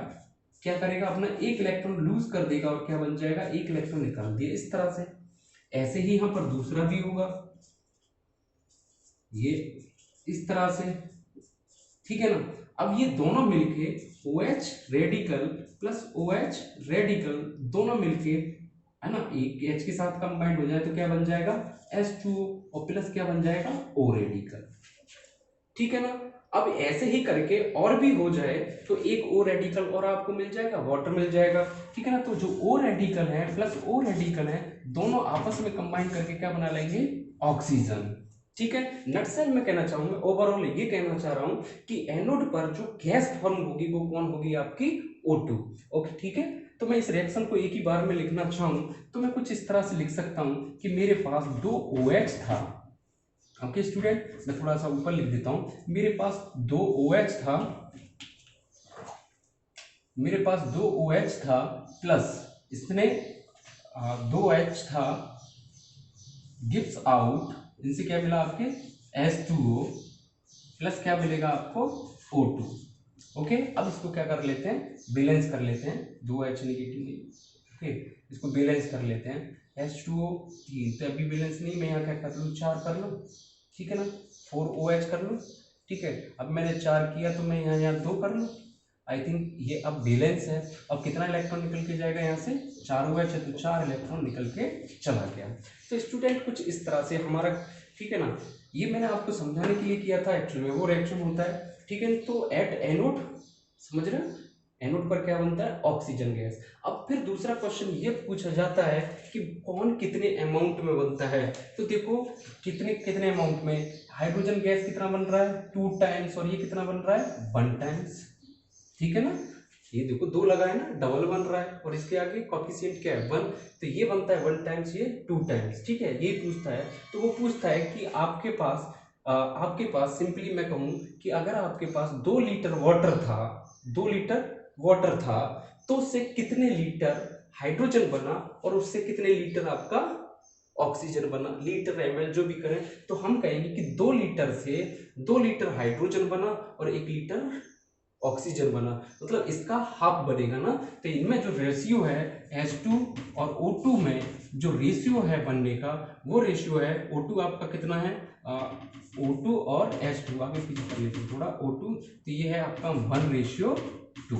क्या करेगा, अपना एक इलेक्ट्रॉन लूज कर देगा और क्या बन जाएगा, एक इलेक्ट्रॉन निकाल दिया इस तरह से। ऐसे ही यहाँ पर दूसरा भी होगा, ये इस तरह से, ठीक है ना। अब ये दोनों मिलके OH radical plus OH radical दोनों मिलके, है ना, एक H के साथ कंबाइंड हो जाए तो क्या बन जाएगा, H2O और प्लस क्या बन जाएगा, O रेडिकल, ठीक है ना। अब ऐसे ही करके और भी हो जाए तो एक O रेडिकल और आपको मिल जाएगा, वाटर मिल जाएगा, ठीक है ना। तो जो O रेडिकल है प्लस O रेडिकल है, दोनों आपस में कंबाइन करके क्या बना लेंगे, ऑक्सीजन, ठीक है, नटसेल में कहना चाहूँ मैं, ओवरऑल ये कहना चाह रहा हूँ कि एनोड पर जो गैस फॉर्म होगी वो कौन होगी, आपकी O2। ओके ठीक है, तो मैं इस रिएक्शन को एक ही बार में लिखना चाहूँ तो मैं कुछ इस तरह से लिख सकता हूँ कि मेरे पास 2 OH था। ओके स्टूडेंट, मैं थोड़ा सा ऊपर लिख देता हूँ, मेरे पास 2 OH था, मेरे पास 2 OH था प्लस इसने 2H था, गिव्स आउट, इनसे क्या मिला आपके H2O प्लस क्या मिलेगा आपको O2। ओके, अब इसको क्या कर लेते हैं, बैलेंस कर लेते हैं, 2H नेगेटिव नहीं, ओके इसको बैलेंस कर लेते हैं। H2O 3, तो अभी बैलेंस नहीं, मैं यहाँ क्या कर लूँ 4 कर लूँ, ठीक है ना, 4OH कर लूँ, ठीक है। अब मैंने 4 किया तो मैं यहाँ 2 कर लूँ, आई थिंक ये अब बैलेंस है। अब कितना इलेक्ट्रॉन निकल के जाएगा यहाँ से, 4OH है तो 4 इलेक्ट्रॉन निकल के चला गया। तो स्टूडेंट कुछ इस तरह से हमारा, ठीक है ना, ये मैंने आपको समझाने के लिए किया था, एक्चुअली में वो रिएक्शन होता है, ठीक है। तो एट एनोड, समझ रहे हो, एनोड पर क्या बनता है, ऑक्सीजन गैस। अब फिर दूसरा क्वेश्चन ये पूछा जाता है कि कौन कितने अमाउंट में बनता है, तो देखो कितने कितने अमाउंट में, हाइड्रोजन गैस कितना बन रहा है 2 टाइम्स, और ये कितना बन रहा है 1 टाइम्स, ठीक है ना, ये देखो 2 लगा है ना, डबल बन रहा है, और इसके आगे कोएफिशिएंट क्या है 1, तो ये बनता है 1 टाइम्स, ये 2 टाइम्स, ठीक है। ये पूछता है, तो वो पूछता है कि आपके पास सिंपली मैं कहूँ कि अगर आपके पास 2 लीटर वाटर था, 2 लीटर वाटर था, तो उससे कितने लीटर हाइड्रोजन बना और उससे कितने लीटर आपका ऑक्सीजन बना, लीटर ml जो भी करें, तो हम कहेंगे कि 2 लीटर से 2 लीटर हाइड्रोजन बना और 1 लीटर ऑक्सीजन बना, मतलब इसका हाफ बनेगा ना। तो इनमें जो रेशियो है H2 और O2 में जो रेशियो है बनने का, वो रेशियो है O2 आपका कितना है, O2 और H2 आगे पीछे कर लेते हैं थोड़ा, O2 तो ये है आपका 1:2।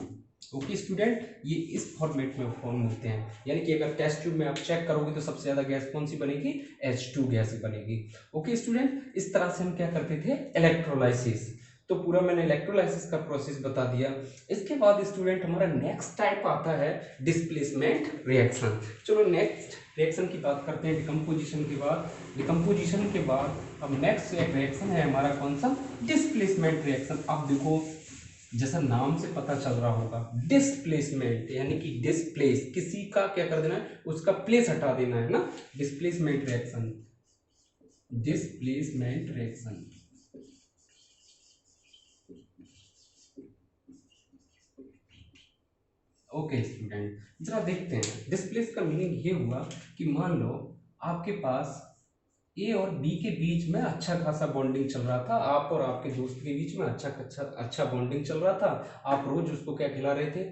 ओके स्टूडेंट, ये इस फॉर्मेट में फॉर्म होते हैं, यानी कि अगर टेस्ट ट्यूब में आप चेक करोगे तो सबसे ज्यादा गैस कौन सी बनेगी, H2 गैस बनेगी। ओके स्टूडेंट, इस तरह से हम क्या करते थे, इलेक्ट्रोलाइसिस। तो पूरा मैंने इलेक्ट्रोलाइसिस का प्रोसेस बता दिया। इसके बाद स्टूडेंट हमारा नेक्स्ट टाइप आता है डिस्प्लेसमेंट रिएक्शन। चलो नेक्स्ट रिएक्शन की बात करते हैं, डिकम्पोजिशन के बाद। डिकम्पोजिशन के बाद अब नेक्स्ट एक रिएक्शन है हमारा कौन सा, डिस्प्लेसमेंट रिएक्शन। अब देखो जैसा नाम से पता चल रहा होगा, डिस्प्लेसमेंट यानी कि डिस्प्लेस, किसी का क्या कर देना है, उसका प्लेस हटा देना है ना, displacement reaction, displacement reaction. Okay student, जरा देखते हैं डिस्प्लेस का मीनिंग ये हुआ कि मान लो आपके पास ए और बी के बीच में अच्छा खासा बॉन्डिंग चल रहा था, आप और आपके दोस्त के बीच में अच्छा बॉन्डिंग चल रहा था, आप रोज उसको क्या खिला रहे थे,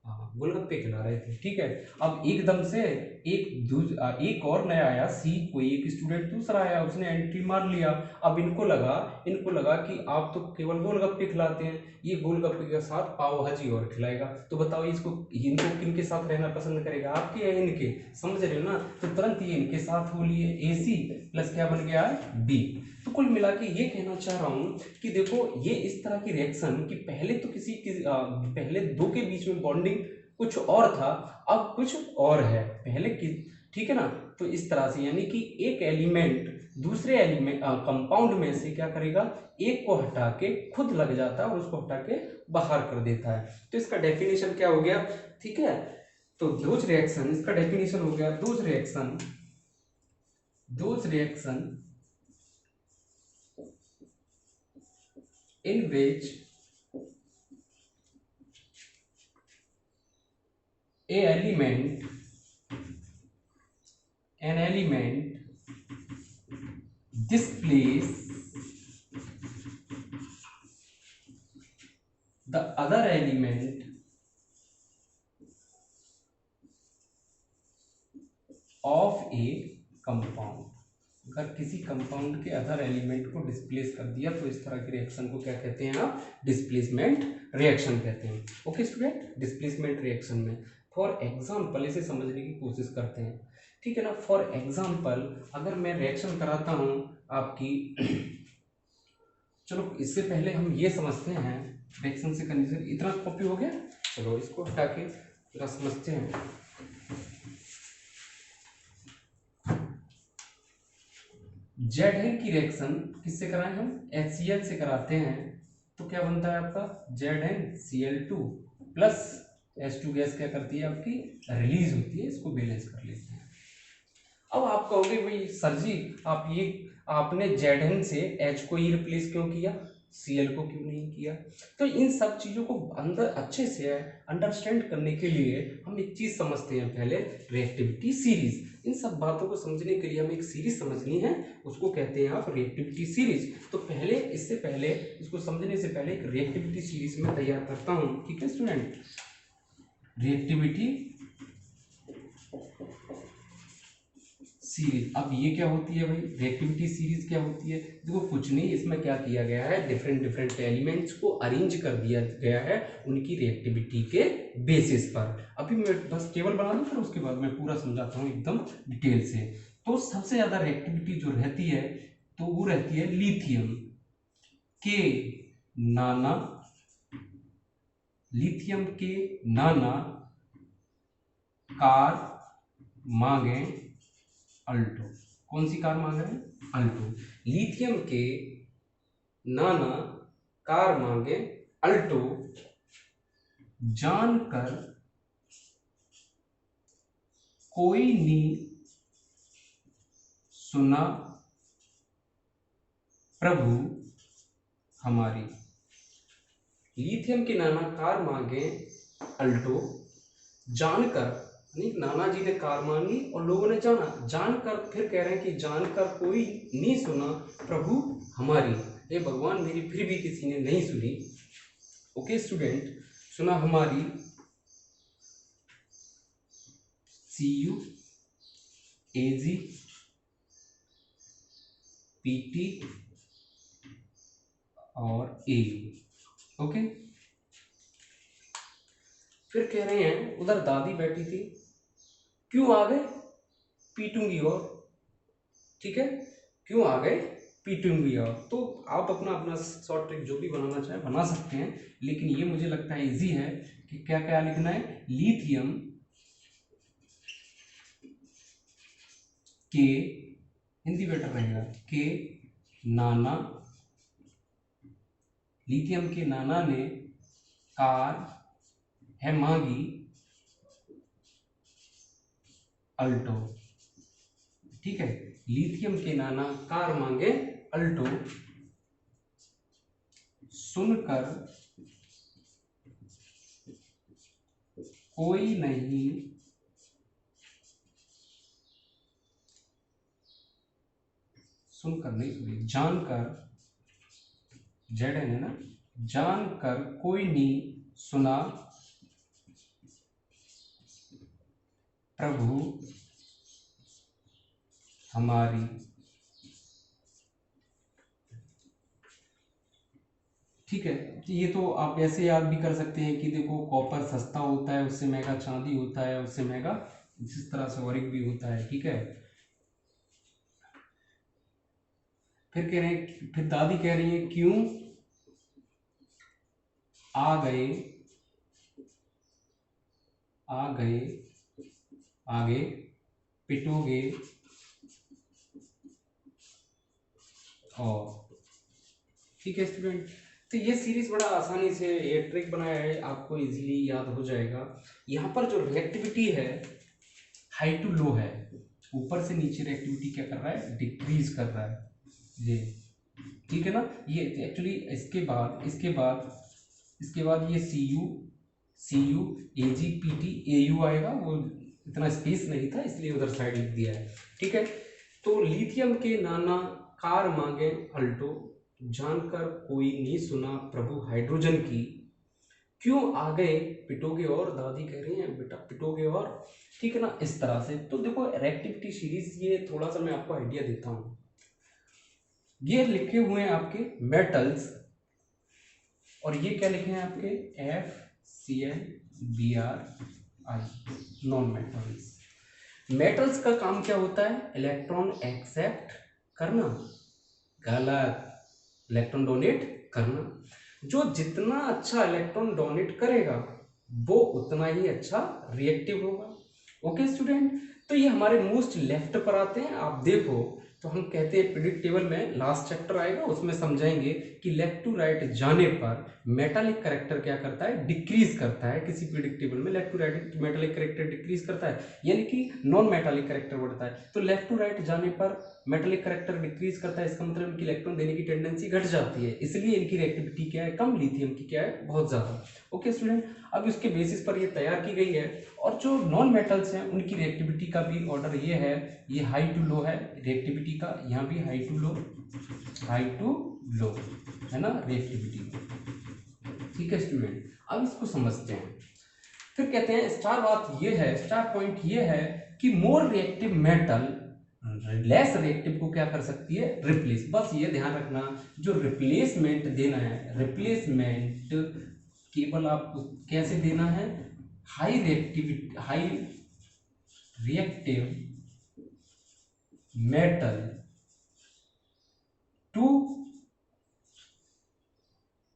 हाँ गोलगप्पे खिला रहे थे, ठीक है। अब एकदम से एक और नया आया, सी कोई एक स्टूडेंट दूसरा आया, उसने एंट्री मार लिया। अब इनको लगा कि आप तो केवल गोलगप्पे खिलाते हैं, ये गोलगप्पे के साथ पाव भाजी और खिलाएगा, तो बताओ इनको किनके साथ रहना पसंद करेगा, आपके या इनके, समझ रहे हो ना। तो तुरंत ये इनके साथ हो लिए, AC प्लस क्या बन गया है B। तो कुल मिला के ये कहना चाह रहा हूं कि देखो ये इस तरह की रिएक्शन कि पहले तो पहले दो के बीच में बॉन्डिंग कुछ और था, अब कुछ और है पहले की, ठीक है ना। तो इस तरह से यानी कि एक एलिमेंट दूसरे एलिमेंट कंपाउंड में से क्या करेगा, एक को हटा के खुद लग जाता है और उसको हटा के बाहर कर देता है। तो इसका डेफिनेशन क्या हो गया, ठीक है। तो दोज रिएक्शन, इसका डेफिनेशन हो गया, those reaction in which an element displace the other element of a compound। अगर किसी कंपाउंड के अदर एलिमेंट को डिस्प्लेस कर दिया तो इस तरह के रिएक्शन को क्या कहते हैं आप, डिस्प्लेसमेंट रिएक्शन कहते हैं। ओके स्टूडेंट, डिस्प्लेसमेंट रिएक्शन में फॉर एग्जांपल इसे समझने की कोशिश करते हैं, ठीक है ना। फॉर एग्जांपल अगर मैं रिएक्शन कराता हूं आपकी चलो इससे पहले हम ये समझते हैं रिएक्शन से कंडीशन, इतना कॉपी हो गया, चलो इसको हटा के जरा समझते हैं। Zn की रिएक्शन किससे कराएं हम, HCl से कराते हैं, तो क्या बनता है आपका ZnCl2 प्लस H2 गैस क्या करती है आपकी, रिलीज होती है, इसको बैलेंस कर लेते हैं। अब आप कहोगे भाई सर जी आप ये आपने Zn से H को ही रिप्लेस क्यों किया, Cl को क्यों नहीं किया, तो इन सब चीजों को अंदर अच्छे से अंडरस्टैंड करने के लिए हम एक चीज समझते हैं पहले, रिएक्टिविटी सीरीज। इन सब बातों को समझने के लिए हमें एक सीरीज समझनी है, उसको कहते हैं आप रिएक्टिविटी सीरीज। तो पहले इससे पहले इसको समझने से पहले एक रिएक्टिविटी सीरीज में तैयार करता हूं, ठीक है स्टूडेंट। रिएक्टिविटी सीरीज, अब ये क्या होती है भाई, रिएक्टिविटी सीरीज क्या होती है, देखो कुछ नहीं, इसमें क्या किया गया है, डिफरेंट डिफरेंट एलिमेंट्स को अरेंज कर दिया गया है उनकी रिएक्टिविटी के बेसिस पर। अभी मैं बस टेबल बना दूं, फिर उसके बाद मैं पूरा समझाता हूँ एकदम डिटेल से। तो सबसे ज्यादा रिएक्टिविटी जो रहती है तो वो रहती है लिथियम के नाना, लिथियम के नाना कार मांगे अल्टो। कौन सी कार मांग रहे हैं, अल्टो। लिथियम के नाना कार मांगे अल्टो, जानकर कोई नी सुना प्रभु हमारी। लिथियम के नाना कार मांगे अल्टो, जानकर, नाना जी ने कार मांगी और लोगों ने जाना, जानकर, फिर कह रहे हैं कि जानकर कोई नहीं सुना प्रभु हमारी, ये भगवान मेरी फिर भी किसी ने नहीं सुनी। ओके स्टूडेंट, सुना हमारी, CU AG PT और AU। ओके, फिर कह रहे हैं उधर दादी बैठी थी, क्यों आ गए पीटूंगी और, ठीक है, क्यों आ गए पीटूंगी और। तो आप अपना अपना शॉर्ट ट्रिक जो भी बनाना चाहे बना सकते हैं, लेकिन ये मुझे लगता है इजी है कि क्या क्या लिखना है, लिथियम के, हिंदी बेटर रहेगा, के नाना, लिथियम के नाना ने कार है मांगी अल्टो, ठीक है, लिथियम के नाना कार मांगे अल्टो, सुनकर कोई नहीं, सुनकर नहीं सुनी, जानकर, ZN है ना, जानकर कोई नहीं सुना प्रभु हमारी। ठीक है, ये तो आप ऐसे याद भी कर सकते हैं कि देखो कॉपर सस्ता होता है, उससे महंगा चांदी होता है, उससे महंगा जिस तरह से औरिक भी होता है, ठीक है। फिर कह रहे हैं, फिर दादी कह रही है क्यों आ गए, आ गए, आगे पिटोगे और, ठीक है स्टूडेंट। तो ये सीरीज बड़ा आसानी से ये ट्रिक बनाया है, आपको इजीली याद हो जाएगा। यहाँ पर जो रिएक्टिविटी है हाई टू लो है, ऊपर से नीचे रिएक्टिविटी क्या कर रहा है, डिक्रीज कर रहा है, ये ठीक है ना। ये एक्चुअली इसके बाद ये CU AG PT AU आएगा, वो इतना स्पेस नहीं था इसलिए उधर साइड लिख दिया है, ठीक है। तो लिथियम के नाना कार मांगे अल्टो, जानकर कोई नहीं सुना प्रभु हाइड्रोजन की, क्यों आ गए पिटोगे और, दादी कह रही हैं बेटा पिटोगे और, ठीक है ना, इस तरह से। तो देखो रिएक्टिविटी सीरीज, ये थोड़ा सा मैं आपको आइडिया देता हूं। ये लिखे हुए हैं आपके मेटल्स, और ये क्या लिखे हैं आपके FCl Br non metals. Metals का काम क्या होता है, इलेक्ट्रॉन एक्सेप्ट करना, गलत, इलेक्ट्रॉन डोनेट करना। जो जितना अच्छा इलेक्ट्रॉन डोनेट करेगा वो उतना ही अच्छा रिएक्टिव होगा, ओके स्टूडेंट, तो ये हमारे मोस्ट लेफ्ट पर आते हैं। आप देखो तो हम कहते हैं पीरियडिक टेबल में लास्ट चैप्टर आएगा, उसमें समझाएंगे कि लेफ्ट टू राइट जाने पर मेटालिक कैरेक्टर क्या करता है, डिक्रीज करता है। किसी पीरियडिक टेबल में left to right metallic character decrease करता है, यानी कि नॉन मेटालिक कैरेक्टर बढ़ता है। तो लेफ्ट टू राइट जाने पर मेटालिक कैरेक्टर डिक्रीज करता है, इसका मतलब इनकी इलेक्ट्रॉन देने की टेंडेंसी घट जाती है, इसलिए इनकी रिएक्टिविटी क्या है, कम, लिथियम की क्या है, बहुत ज्यादा। ओके स्टूडेंट, अब इसके बेसिस पर ये तैयार की गई है। और जो नॉन मेटल्स हैं उनकी रिएक्टिविटी का भी ऑर्डर ये है, ये हाई टू लो है रिएक्टिविटी का, यहाँ भी हाई टू लो है ना रिएक्टिविटी। ठीक है स्टूडेंट, अब इसको समझते हैं। फिर कहते हैं स्टार बात ये है, स्टार पॉइंट ये है कि more reactive metal less reactive को क्या कर सकती है, रिप्लेस। बस ये ध्यान रखना, जो रिप्लेसमेंट देना है, रिप्लेसमेंट केवल आपको कैसे देना है, high reactive metal to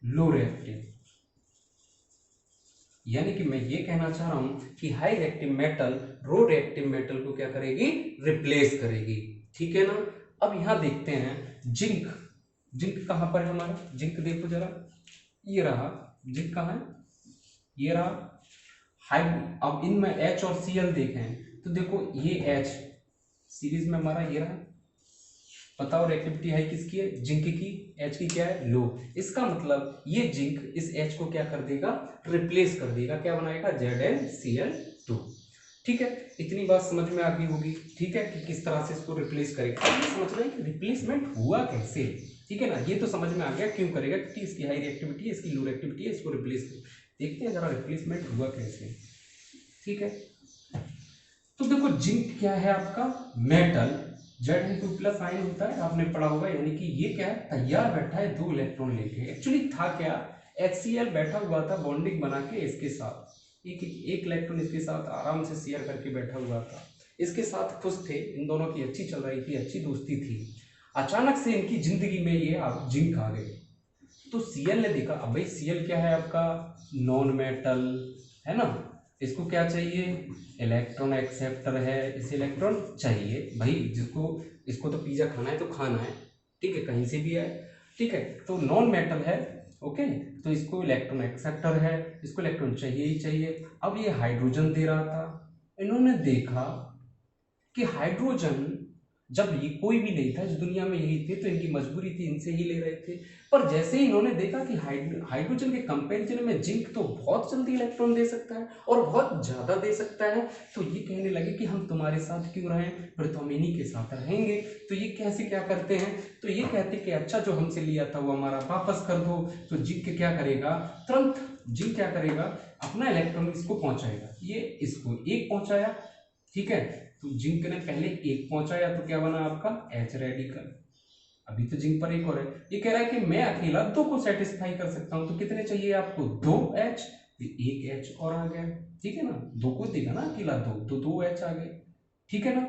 low reactive. यानी कि मैं ये कहना चाह रहा हूं कि high reactive metal low reactive metal को क्या करेगी, रिप्लेस करेगी। ठीक है ना। अब यहां देखते हैं जिंक। जिंक कहां पर है हमारा, जिंक देखो जरा, ये रहा जिंक, कहां है, ये रहा हाई। अब इनमें H और Cl देखें तो देखो ये H सीरीज में हमारा ये रहा, बताओ रिएक्टिविटी हाई किसकी है, जिंक की, H की क्या है, लो। इसका मतलब ये जिंक इस H को क्या कर देगा, रिप्लेस कर देगा, क्या बनाएगा, ZnCl2। ठीक है, इतनी बात समझ में आ गई होगी। ठीक है, कि किस तरह से इसको रिप्लेस करेगा। अब ये समझ रहे हैं कि रिप्लेसमेंट हुआ कैसे। ठीक है ना, ये तो समझ में आ गया क्यों करेगा, क्योंकि इसकी हाई रिएक्टिविटी है, इसकी लो रिएक्टिविटी है, इसको रिप्लेस कर। देखते हैं जरा रिप्लेसमेंट हुआ कैसे। ठीक है, तो देखो जिंक क्या है आपका, मेटल, Zn2+ आयन होता है, आपने पढ़ा होगा। यानी कि ये क्या है, तैयार बैठा है 2 इलेक्ट्रॉन लेके। एक्चुअली था क्या, HCl बैठा हुआ था बॉन्डिंग बना के इसके साथ, एक इलेक्ट्रॉन इसके साथ आराम से शेयर करके बैठा हुआ था, इसके साथ खुश थे, इन दोनों की अच्छी चल रही थी, अच्छी दोस्ती थी। अचानक से इनकी जिंदगी में ये जिंक आ गए। तो Cl ने देखा, अब भाई Cl क्या है आपका, नॉन मेटल है ना, इसको क्या चाहिए, इलेक्ट्रॉन एक्सेप्टर है, इसे इलेक्ट्रॉन चाहिए भाई, जिसको इसको तो पिज्जा खाना है तो खाना है, ठीक है, कहीं से भी है। ठीक है, तो नॉन मेटल है, ओके, तो इसको इलेक्ट्रॉन एक्सेप्टर है, इसको इलेक्ट्रॉन चाहिए ही चाहिए। अब ये हाइड्रोजन दे रहा था, इन्होंने देखा कि हाइड्रोजन, जब ये कोई भी नहीं था इस दुनिया में, यही थे, तो इनकी मजबूरी थी, इनसे ही ले रहे थे। पर जैसे ही इन्होंने देखा कि हाइड्रोजन के कंपैरिजन में जिंक तो बहुत जल्दी इलेक्ट्रॉन दे सकता है और बहुत ज्यादा दे सकता है, तो ये कहने लगे कि हम तुम्हारे साथ क्यों रहें, फिर तो हम इन्हीं के साथ रहेंगे। तो ये कैसे क्या करते हैं, तो ये कहते कि अच्छा जो हमसे लिया था वो हमारा वापस कर दो। तो जिंक क्या करेगा, तुरंत जिंक क्या करेगा, अपना इलेक्ट्रॉन इसको पहुंचाएगा, ये इसको एक पहुंचाया। ठीक है, तो जिंक ने पहले एक पहुंचाया तो क्या बना आपका H रेडिकल। अभी तो जिंक पर एक और है, ये कह रहा है कि मैं अकेला 2 को सेटिस्फाई कर सकता हूं, तो कितने चाहिए आपको, 2H, एक H और आ गया। ठीक है ना, 2 को देगा ना अकेला 2, तो 2H आ गए। ठीक है ना,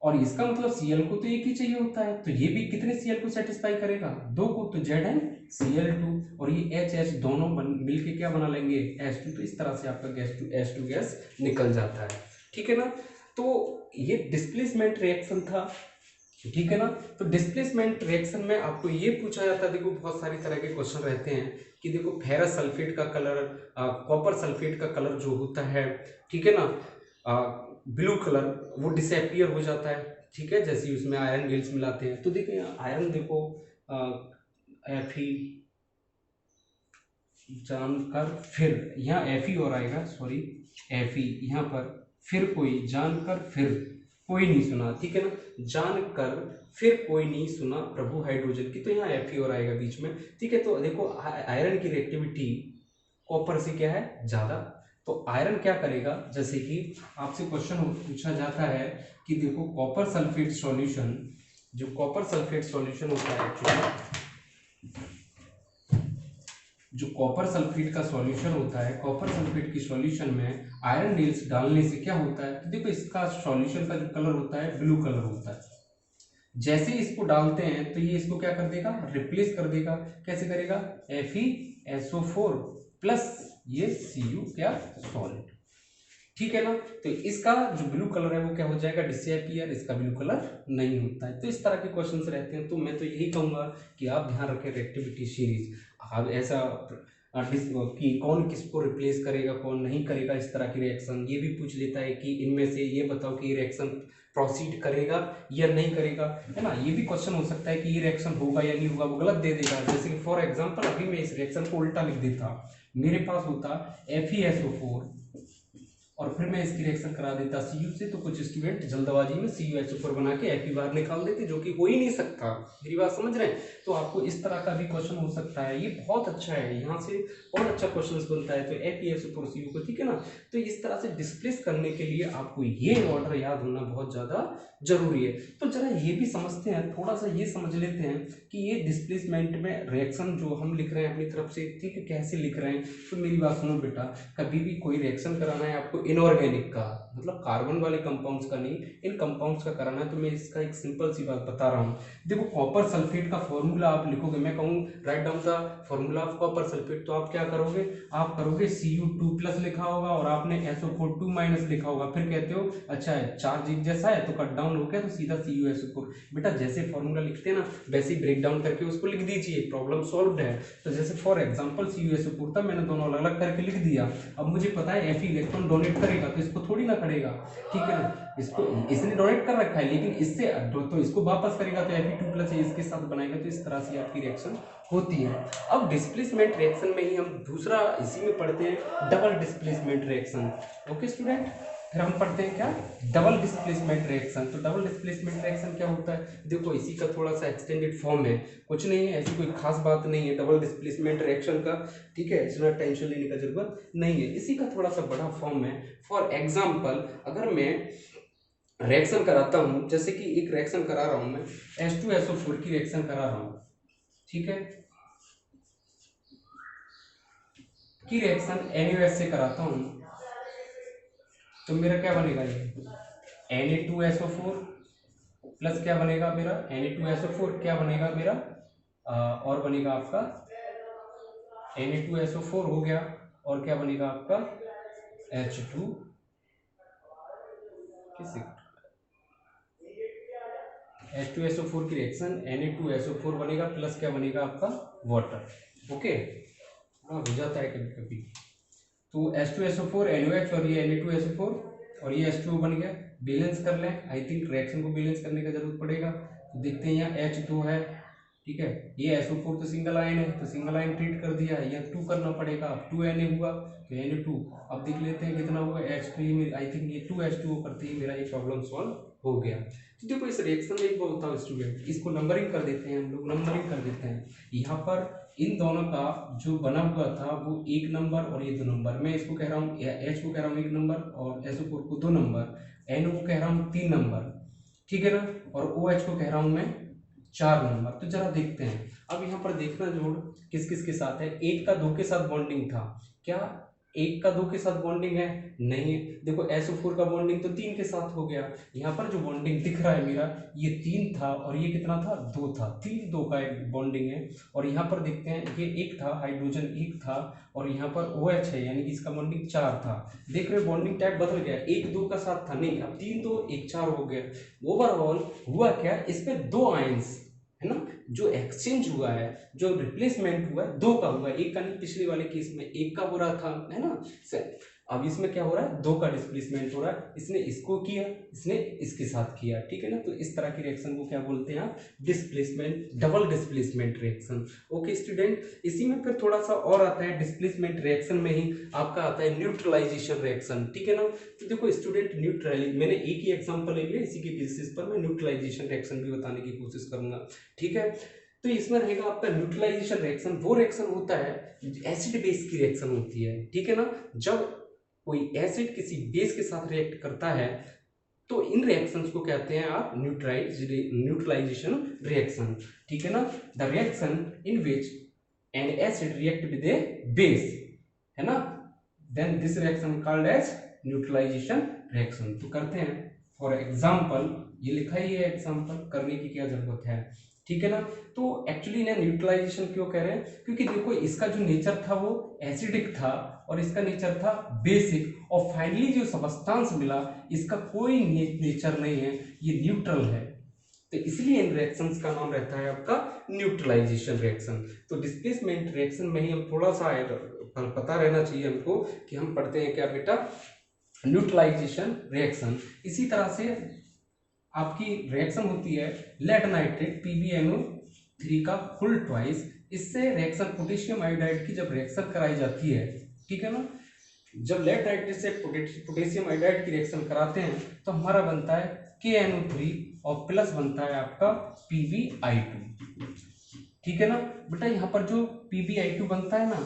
और इसका मतलब Cl को तो एक ही चाहिए होता है, तो ये भी कितने Cl को सेटिस्फाई करेगा, 2 को, तो ZnCl2, और ये H दोनों मिलके क्या बना लेंगे, H2। तो इस तरह से आपका गैस टू H2 गैस निकल जाता है। ठीक है ना, तो ये डिस्प्लेसमेंट रिएक्शन था। ठीक है ना, तो डिस्प्लेसमेंट रिएक्शन में आपको ये पूछा जाता है, देखो बहुत सारी तरह के क्वेश्चन रहते हैं कि देखो फेरस सल्फेट का कलर, कॉपर सल्फेट का कलर जो होता है, ठीक है ना, ब्लू कलर, वो डिसअपियर हो जाता है। ठीक है, जैसे उसमें आयरन गेल्स मिलाते हैं, तो देखो यहाँ आयरन देखो, Fe जानकर, फिर यहाँ Fe और आएगा, सॉरी Fe यहाँ पर, फिर कोई, जानकर फिर कोई नहीं सुना। ठीक है ना, जानकर फिर कोई नहीं सुना प्रभु हाइड्रोजन की, तो यहाँ Fe और आएगा बीच में। ठीक है, तो देखो आयरन की रिएक्टिविटी कॉपर से क्या है, ज्यादा, तो आयरन क्या करेगा, जैसे कि आपसे क्वेश्चन पूछा जाता है कि देखो कॉपर सल्फेट सॉल्यूशन, जो कॉपर सल्फेट सॉल्यूशन होता है, जो कॉपर सल्फेट का सॉल्यूशन होता है, कॉपर सल्फेट की सॉल्यूशन में आयरन नेल्स डालने से क्या होता है, तो देखो इसका सॉल्यूशन का जो कलर होता है ब्लू कलर होता है। जैसे इसको डालते हैं तो ये इसको क्या कर देगा, रिप्लेस कर देगा। कैसे करेगा, FeSO4 प्लस ये Cu क्या, सॉल्ट। ठीक है ना। तो इसका जो ब्लू कलर है वो क्या हो जाएगा, डिसअपियर, इसका ब्लू कलर नहीं होता है। तो इस तरह के क्वेश्चंस रहते हैं। तो मैं तो यही कहूंगा कि आप ध्यान रखें रिएक्टिविटी सीरीज। आप ऐसा कि कौन किसको रिप्लेस करेगा कौन नहीं करेगा, इस तरह की रिएक्शन ये भी पूछ लेता है कि इनमें से ये बताओ कि ये रिएक्शन प्रोसीड करेगा या नहीं करेगा, है ना। ये भी क्वेश्चन हो सकता है कि ये रिएक्शन होगा या नहीं होगा, वो गलत दे देगा। जैसे कि फॉर एग्जांपल अभी मैं इस रिएक्शन को उल्टा लिख देता, मेरे पास होता FeSO4 और फिर मैं इसकी रिएक्शन करा देता Cu से, तो कुछ स्टूडेंट जल्दबाजी में CuSO4 बना के Fe बाहर निकाल देते, जो कि हो ही नहीं सकता। मेरी बात समझ रहे हैं। तो आपको इस तरह का भी क्वेश्चन हो सकता है। ये बहुत अच्छा है, यहाँ से बहुत अच्छा क्वेश्चन बनता है। तो FeSO4 Cu को, ठीक है ना। तो इस तरह से डिस्प्लेस करने के लिए आपको ये ऑर्डर याद होना बहुत ज्यादा जरूरी है। तो जरा ये भी समझते हैं, थोड़ा सा ये समझ लेते हैं कि ये डिस्प्लेसमेंट में रिएक्शन जो हम लिख रहे हैं अपनी तरफ से, ठीक है, कैसे लिख रहे हैं। तो मेरी बात सुनो बेटा, कभी भी कोई रिएक्शन कराना है आपको इनऑर्गेनिक का, मतलब कार्बन वाले कंपाउंड्स का नहीं, इन कंपाउंड्स का कराना है, तो मैं इसका एक सिंपल सी बात बता रहा हूँ। देखो कॉपर सल्फेट का फॉर्मूला आप लिखोगे, मैं कहूँ write down the formula of copper sulphate, तो आप क्या करोगे, आप करोगे Cu2+ लिखा होगा और आपने SO4 2- लिखा होगा, फिर कहते हो अच्छा है चार्ज एक जैसा है तो कट डाउन हो गया तो सीधा CuSO4। बेटा जैसे फॉर्मूला लिखते हैं ना वैसे ही ब्रेक डाउन करके उसको लिख दीजिए, प्रॉब्लम सॉल्व्ड है। तो जैसे फॉर एग्जांपल CuSO4 था, मैंने दोनों अलग अलग करके लिख दिया। अब मुझे पता है Fe इलेक्ट्रॉन डोनेट करेगा, तो इसको थोड़ी ना करेगा, ठीक है ना। इसको इसने डोनेट कर रखा है, लेकिन इससे तो इसको वापस करेगा तो Fe2+ इसके साथ बनाएगा। तो इस तरह से आपकी रिएक्शन होती है। अब डिस्प्लेसमेंट रिएक्शन में ही हम दूसरा इसी में पढ़ते हैं, double displacement reaction. Okay student, फिर हम पढ़ते हैं क्या, डबल डिस्प्लेसमेंट रिएक्शन। तो डबल डिस्प्लेसमेंट रिएक्शन क्या होता है, देखो इसी का थोड़ा सा एक्सटेंडेड फॉर्म है, कुछ नहीं है, ऐसी कोई खास बात नहीं है डबल डिस्प्लेसमेंट रिएक्शन का, ठीक है, इसमें टेंशन लेने का जरूरत नहीं है। इसी का थोड़ा सा बड़ा फॉर्म है। फॉर एग्जाम्पल अगर मैं रिएक्शन कराता हूं, जैसे कि एक रिएक्शन करा रहा हूं मैं, H2SO4 की रिएक्शन करा रहा हूं, ठीक है, की रिएक्शन NaOH से कराता हूं, तो मेरा क्या बनेगा, ये Na2SO4 प्लस क्या बनेगा मेरा, Na2SO4 क्या बनेगा मेरा, और बनेगा आपका Na2SO4 हो गया, और क्या बनेगा आपका H2 H2SO4 की रिएक्शन Na2SO4 बनेगा प्लस क्या बनेगा आपका वाटर। ओके, हो जाता है कभी कभी। तो H2SO4 NaOH और ये Na2SO4 और ये H2O बन गया। बैलेंस कर लें, आई थिंक रिएक्शन को बैलेंस करने का जरूरत पड़ेगा। तो देखते हैं यहाँ H2 है, ठीक है, ये SO4 तो सिंगल आयन है तो सिंगल आयन ट्रीट कर दिया, यहाँ 2 करना पड़ेगा, अब 2Na हुआ तो Na2। अब देख लेते हैं कितना हुआ H2, ये आई थिंक ये 2H2O करते ही मेरा ये प्रॉब्लम सॉल्व हो गया। तो देखो इस रिएक्शन में एक होता है स्टूडेंट, इसको नंबरिंग कर देते हैं हम लोग, नंबरिंग कर देते हैं। यहाँ पर इन दोनों का जो बना हुआ था वो 1 नंबर और ये 2 नंबर, मैं इसको कह रहा हूँ H को कह रहा हूँ 1 नंबर और SO4 को 2 नंबर, NO को कह रहा हूँ 3 नंबर, ठीक है ना, और OH को कह रहा हूँ मैं 4 नंबर। तो जरा देखते हैं, अब यहाँ पर देखना जोड़ किस किस के साथ है। 1 का 2 के साथ बॉन्डिंग था, क्या 1 का 2 के साथ बॉन्डिंग है, नहीं है। देखो SO4 का बॉन्डिंग तो 3 के साथ हो गया, यहाँ पर जो बॉन्डिंग दिख रहा है मेरा ये 3 था और ये कितना था, 2 था, 3 2 का एक बॉन्डिंग है। और यहाँ पर देखते हैं ये 1 था, हाइड्रोजन 1 था और यहाँ पर OH है, यानी कि इसका बॉन्डिंग 4 था। देख रहे बॉन्डिंग टाइप बदल गया, 1 2 का साथ था, नहीं अब 3 2 1 4 हो गया। ओवरऑल हुआ क्या, इस पे 2 आयंस है ना, जो एक्सचेंज हुआ है, जो रिप्लेसमेंट हुआ है 2 का हुआ है, 1 का नहीं। पिछले वाले केस में 1 का हो रहा था, है ना। अब इसमें क्या हो रहा है, 2 का डिस्प्लेसमेंट हो रहा है, इसने इसको किया, इसने इसके साथ किया, ठीक है ना। तो इस तरह की रिएक्शन को क्या बोलते हैं आप, displacement, double displacement reaction. Okay student, इसी में फिर थोड़ा सा और आता है डिस्प्लेसमेंट रिएक्शन में ही आपका आता है न्यूट्रलाइजेशन रिएक्शन, ठीक है ना। तो देखो स्टूडेंट न्यूट्रलाइज, मैंने एक ही एग्जांपल ले लिया, इसी के बेसिस पर मैं न्यूट्रलाइजेशन रिएक्शन भी बताने की कोशिश करूंगा, ठीक है। तो इसमें रहेगा आपका न्यूट्रलाइजेशन रिएक्शन, वो रिएक्शन होता है एसिड बेस की रिएक्शन होती है, ठीक है ना। जब कोई एसिड किसी बेस के साथ रिएक्ट करता है तो इन रिएक्शंस को कहते हैं आप न्यूट्रलाइजेशन रिएक्शन, ठीक है ना। The reaction in which an acid react with a base, है ना, then this reaction called as neutralization reaction. तो करते हैं, फॉर एग्जांपल ये लिखा ही है, एग्जांपल करने की क्या जरूरत है, ठीक है ना। तो एक्चुअली ना न्यूट्रलाइजेशन क्यों कह रहे हैं, क्योंकि देखो इसका जो नेचर था वो एसिडिक था और इसका नेचर था बेसिक, और फाइनली जो सब्सटेंस मिला इसका कोई नेचर नहीं है, ये न्यूट्रल है। तो इसलिए इन रिएक्शंस का नाम रहता है आपका न्यूट्रलाइजेशन रिएक्शन। तो डिस्प्लेसमेंट रिएक्शन में ही हम थोड़ा सा पता रहना चाहिए हमको कि हम पढ़ते हैं क्या बेटा, न्यूट्रलाइजेशन रिएक्शन। इसी तरह से आपकी रिएक्शन होती है लेड नाइट्रेट PbNO3 का फुल ट्वाइस। इससे रिएक्शन पोटेशियम आयोडाइड की जब रिएक्शन कराई जाती है, ठीक है ना, जब लेड नाइट्रेट से पोटेशियम आयोडाइड की रिएक्शन कराते हैं तो हमारा बनता है KNO3 और प्लस बनता है आपका PbI2, ठीक है ना बेटा। यहाँ पर जो PbI2 बनता है ना,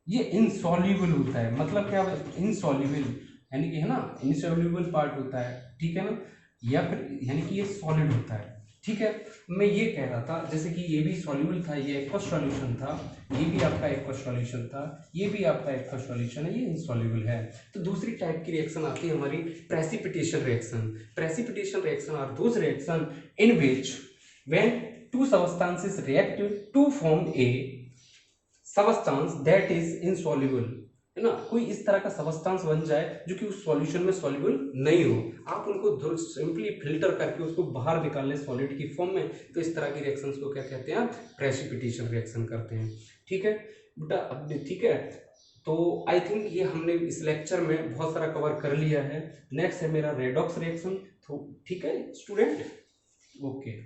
ये इनसॉल्युबल होता है। मतलब क्या, इनसॉल्युबल यानी कि है ना, इनसॉल्युबल पार्ट होता है, ठीक है ना, या फिर यानी कि ये सॉलिड होता है, ठीक है। मैं ये कह रहा था जैसे कि ये भी सॉल्युबल था, ये एक्वस सॉल्यूशन था, ये भी आपका एक्वस सॉल्यूशन था, ये भी आपका एक्वस सॉल्यूशन है, ये इनसॉल्युबल है। तो दूसरी टाइप की रिएक्शन आती है हमारी precipitation reaction. Precipitation reaction are those reaction in which when two substances react to form a substance that is insoluble, है ना, कोई इस तरह का सबस्टेंस बन जाए जो कि उस सॉल्यूशन में सॉल्युबल नहीं हो, आप उनको सिंपली फिल्टर करके उसको बाहर निकाल लें सॉलिड की फॉर्म में, तो इस तरह की रिएक्शंस को क्या कहते हैं, प्रेसिपिटेशन रिएक्शन करते हैं, ठीक है बेटा। अब ठीक है, तो आई थिंक ये हमने इस लेक्चर में बहुत सारा कवर कर लिया है। नेक्स्ट है मेरा रेडॉक्स रिएक्शन, तो ठीक है स्टूडेंट, ओके।